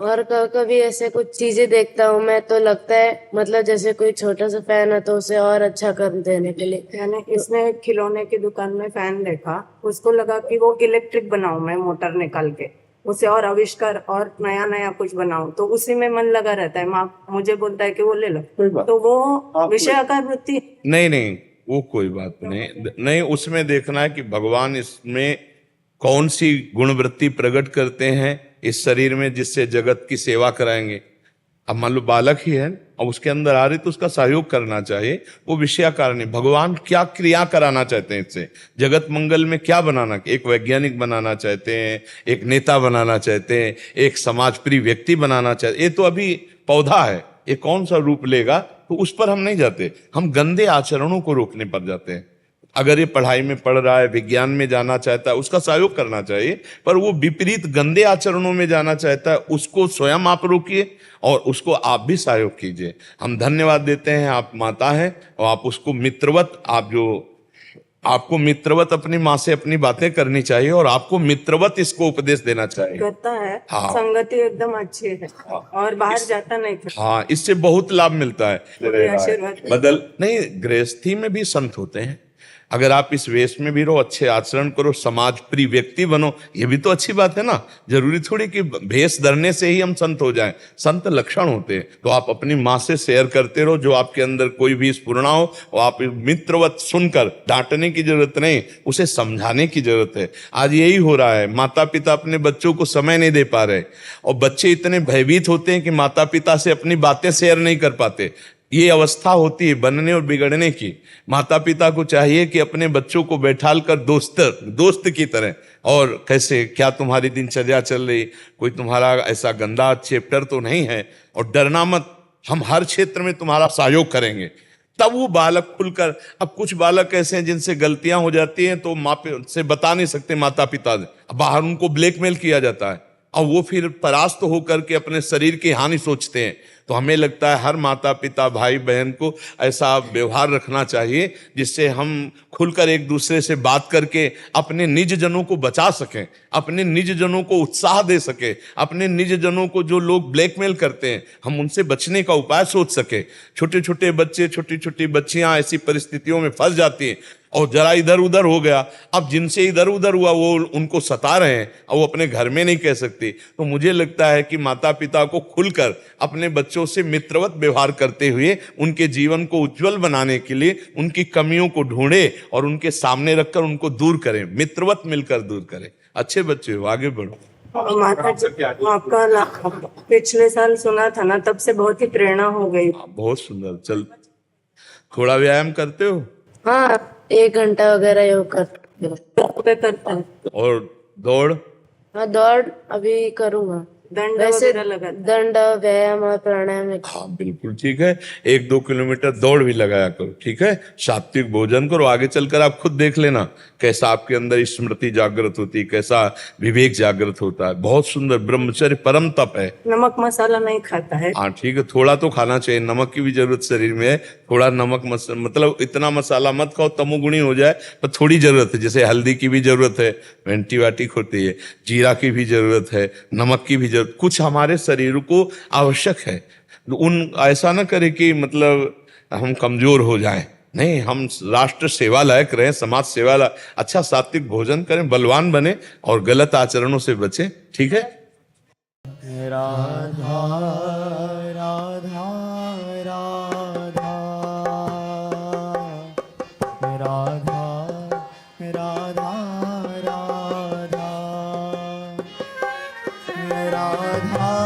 और कभी ऐसे कुछ चीजें देखता हूँ मैं तो लगता है, मतलब जैसे कोई छोटा सा फैन है तो उसे और अच्छा कर देने के लिए। मैंने इसने खिलौने की दुकान में फैन देखा, उसको लगा कि वो इलेक्ट्रिक बनाऊं मैं, मोटर निकाल के उसे और आविष्कार और नया नया कुछ बनाऊं, तो उसी में मन लगा रहता है। माँ मुझे बोलता है कि वो ले लो, तो वो विषयाकार वृत्ति नहीं, वो कोई बात नहीं। उसमें देखना है कि भगवान इसमें कौन सी गुणवृत्ति प्रकट करते हैं इस शरीर में, जिससे जगत की सेवा कराएंगे। अब मान लो बालक ही है और उसके अंदर आ रही, तो उसका सहयोग करना चाहिए। वो विषयाकार नहीं। भगवान क्या क्रिया कराना चाहते हैं इससे, जगत मंगल में क्या बनाना, एक वैज्ञानिक बनाना चाहते हैं, एक नेता बनाना चाहते हैं, एक समाज प्रिय व्यक्ति बनाना चाहते। ये तो अभी पौधा है, ये कौन सा रूप लेगा तो उस पर हम नहीं जाते। हम गंदे आचरणों को रोकने पर जाते हैं। अगर ये पढ़ाई में पढ़ रहा है, विज्ञान में जाना चाहता है, उसका सहयोग करना चाहिए। पर वो विपरीत गंदे आचरणों में जाना चाहता है, उसको स्वयं आप रोकिए और उसको आप भी सहयोग कीजिए। हम धन्यवाद देते हैं, आप माता हैं और आप उसको मित्रवत, आप जो आपको मित्रवत अपनी माँ से अपनी बातें करनी चाहिए और आपको मित्रवत इसको उपदेश देना चाहिए। करता है। हाँ। संगति एकदम अच्छी है और बाहर जाता नहीं था। हाँ, इससे बहुत लाभ मिलता है। आशीर्वाद। बदल नहीं, गृहस्थी में भी संत होते हैं। अगर आप इस वेश में भी रहो, अच्छे आचरण करो, समाज प्रिय व्यक्ति बनो, ये भी तो अच्छी बात है ना। जरूरी थोड़ी कि भेष धरने से ही हम संत हो जाएं। संत लक्षण होते हैं। तो आप अपनी माँ से शेयर करते रहो, जो आपके अंदर कोई भी स्फुरणा हो, और आप मित्रवत सुनकर, डांटने की जरूरत नहीं, उसे समझाने की जरूरत है। आज यही हो रहा है, माता पिता अपने बच्चों को समय नहीं दे पा रहे और बच्चे इतने भयभीत होते हैं कि माता पिता से अपनी बातें शेयर नहीं कर पाते। ये अवस्था होती है बनने और बिगड़ने की। माता पिता को चाहिए कि अपने बच्चों को बैठाल कर दोस्त की तरह, और कैसे, क्या तुम्हारी दिनचर्या चल रही, कोई तुम्हारा ऐसा गंदा चैप्टर तो नहीं है, और डरना मत, हम हर क्षेत्र में तुम्हारा सहयोग करेंगे। तब वो बालक खुलकर, अब कुछ बालक ऐसे हैं जिनसे गलतियां हो जाती हैं तो माँ से बता नहीं सकते माता पिता से, बाहर उनको ब्लैकमेल किया जाता है और वो फिर परास्त होकर के अपने शरीर की हानि सोचते हैं। तो हमें लगता है हर माता पिता भाई बहन को ऐसा व्यवहार रखना चाहिए जिससे हम खुलकर एक दूसरे से बात करके अपने निज जनों को बचा सकें, अपने निज जनों को उत्साह दे सके, अपने निज जनों को जो लोग ब्लैकमेल करते हैं हम उनसे बचने का उपाय सोच सके। छोटे छोटे बच्चे, छोटी छोटी बच्चियां ऐसी परिस्थितियों में फंस जाती हैं और जरा इधर उधर हो गया, अब जिनसे इधर उधर हुआ वो उनको सता रहे हैं और वो अपने घर में नहीं कह सकती। तो मुझे लगता है कि माता पिता को खुलकर अपने बच्चों से मित्रवत व्यवहार करते हुए उनके जीवन को उज्जवल बनाने के लिए उनकी कमियों को ढूंढे और उनके सामने रखकर उनको दूर करें, मित्रवत मिलकर दूर करें। अच्छे बच्चे हो, आगे बढ़ो। माता जी, आपका पिछले साल सुना था ना, तब से बहुत ही प्रेरणा हो गई। बहुत सुंदर। चल, थोड़ा व्यायाम करते हो? हाँ, 1 घंटा वगैरह योग करता है। और दौड़? हाँ, दौड़ अभी करूँगा। दंड वैसे वगैरह लगा। दंड, व्यायाम और प्राणायाम। हाँ बिल्कुल ठीक है। 1-2 किलोमीटर दौड़ भी लगाया करो, ठीक है। सात्विक भोजन करो। आगे चलकर आप खुद देख लेना कैसा आपके अंदर स्मृति जागृत होती है, कैसा विवेक जागृत होता है। बहुत सुंदर। ब्रह्मचर्य परम तप है। नमक मसाला नहीं खाता है। हाँ ठीक है, थोड़ा तो खाना चाहिए, नमक की भी जरूरत शरीर में है। थोड़ा नमक मतलब इतना मसाला मत खाओ तमोगुणी हो जाए, पर थोड़ी जरूरत है। जैसे हल्दी की भी जरूरत है, एंटीबायोटिक होती है, जीरा की भी जरूरत है, नमक की भी जरूरत, कुछ हमारे शरीर को आवश्यक है। उन ऐसा ना करे कि मतलब हम कमजोर हो जाएं, नहीं, हम राष्ट्र सेवा लायक रहें, समाज सेवा लायक, अच्छा सात्विक भोजन करें, बलवान बने और गलत आचरणों से बचें, ठीक है। राधा राधा राधा राधा राधा राधा राधा राधा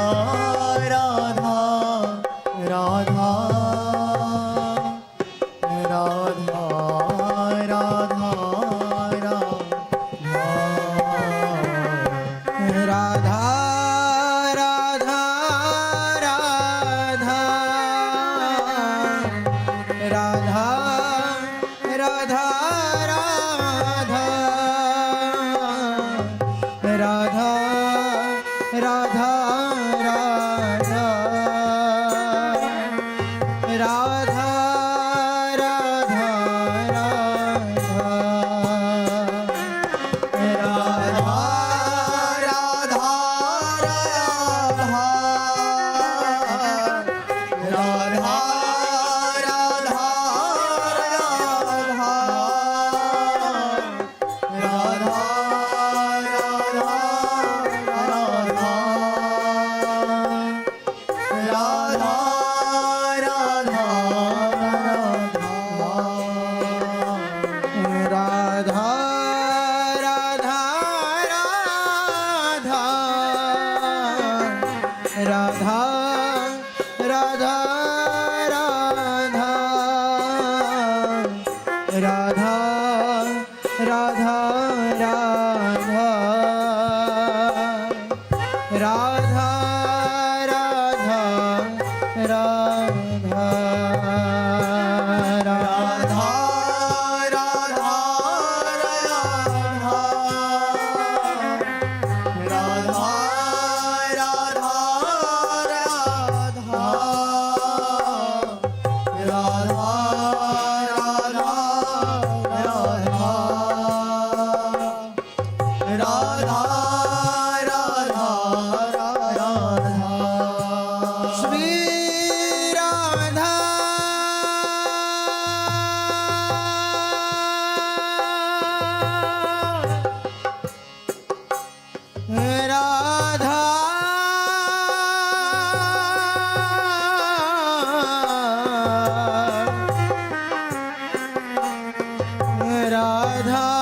राधा राधा राधा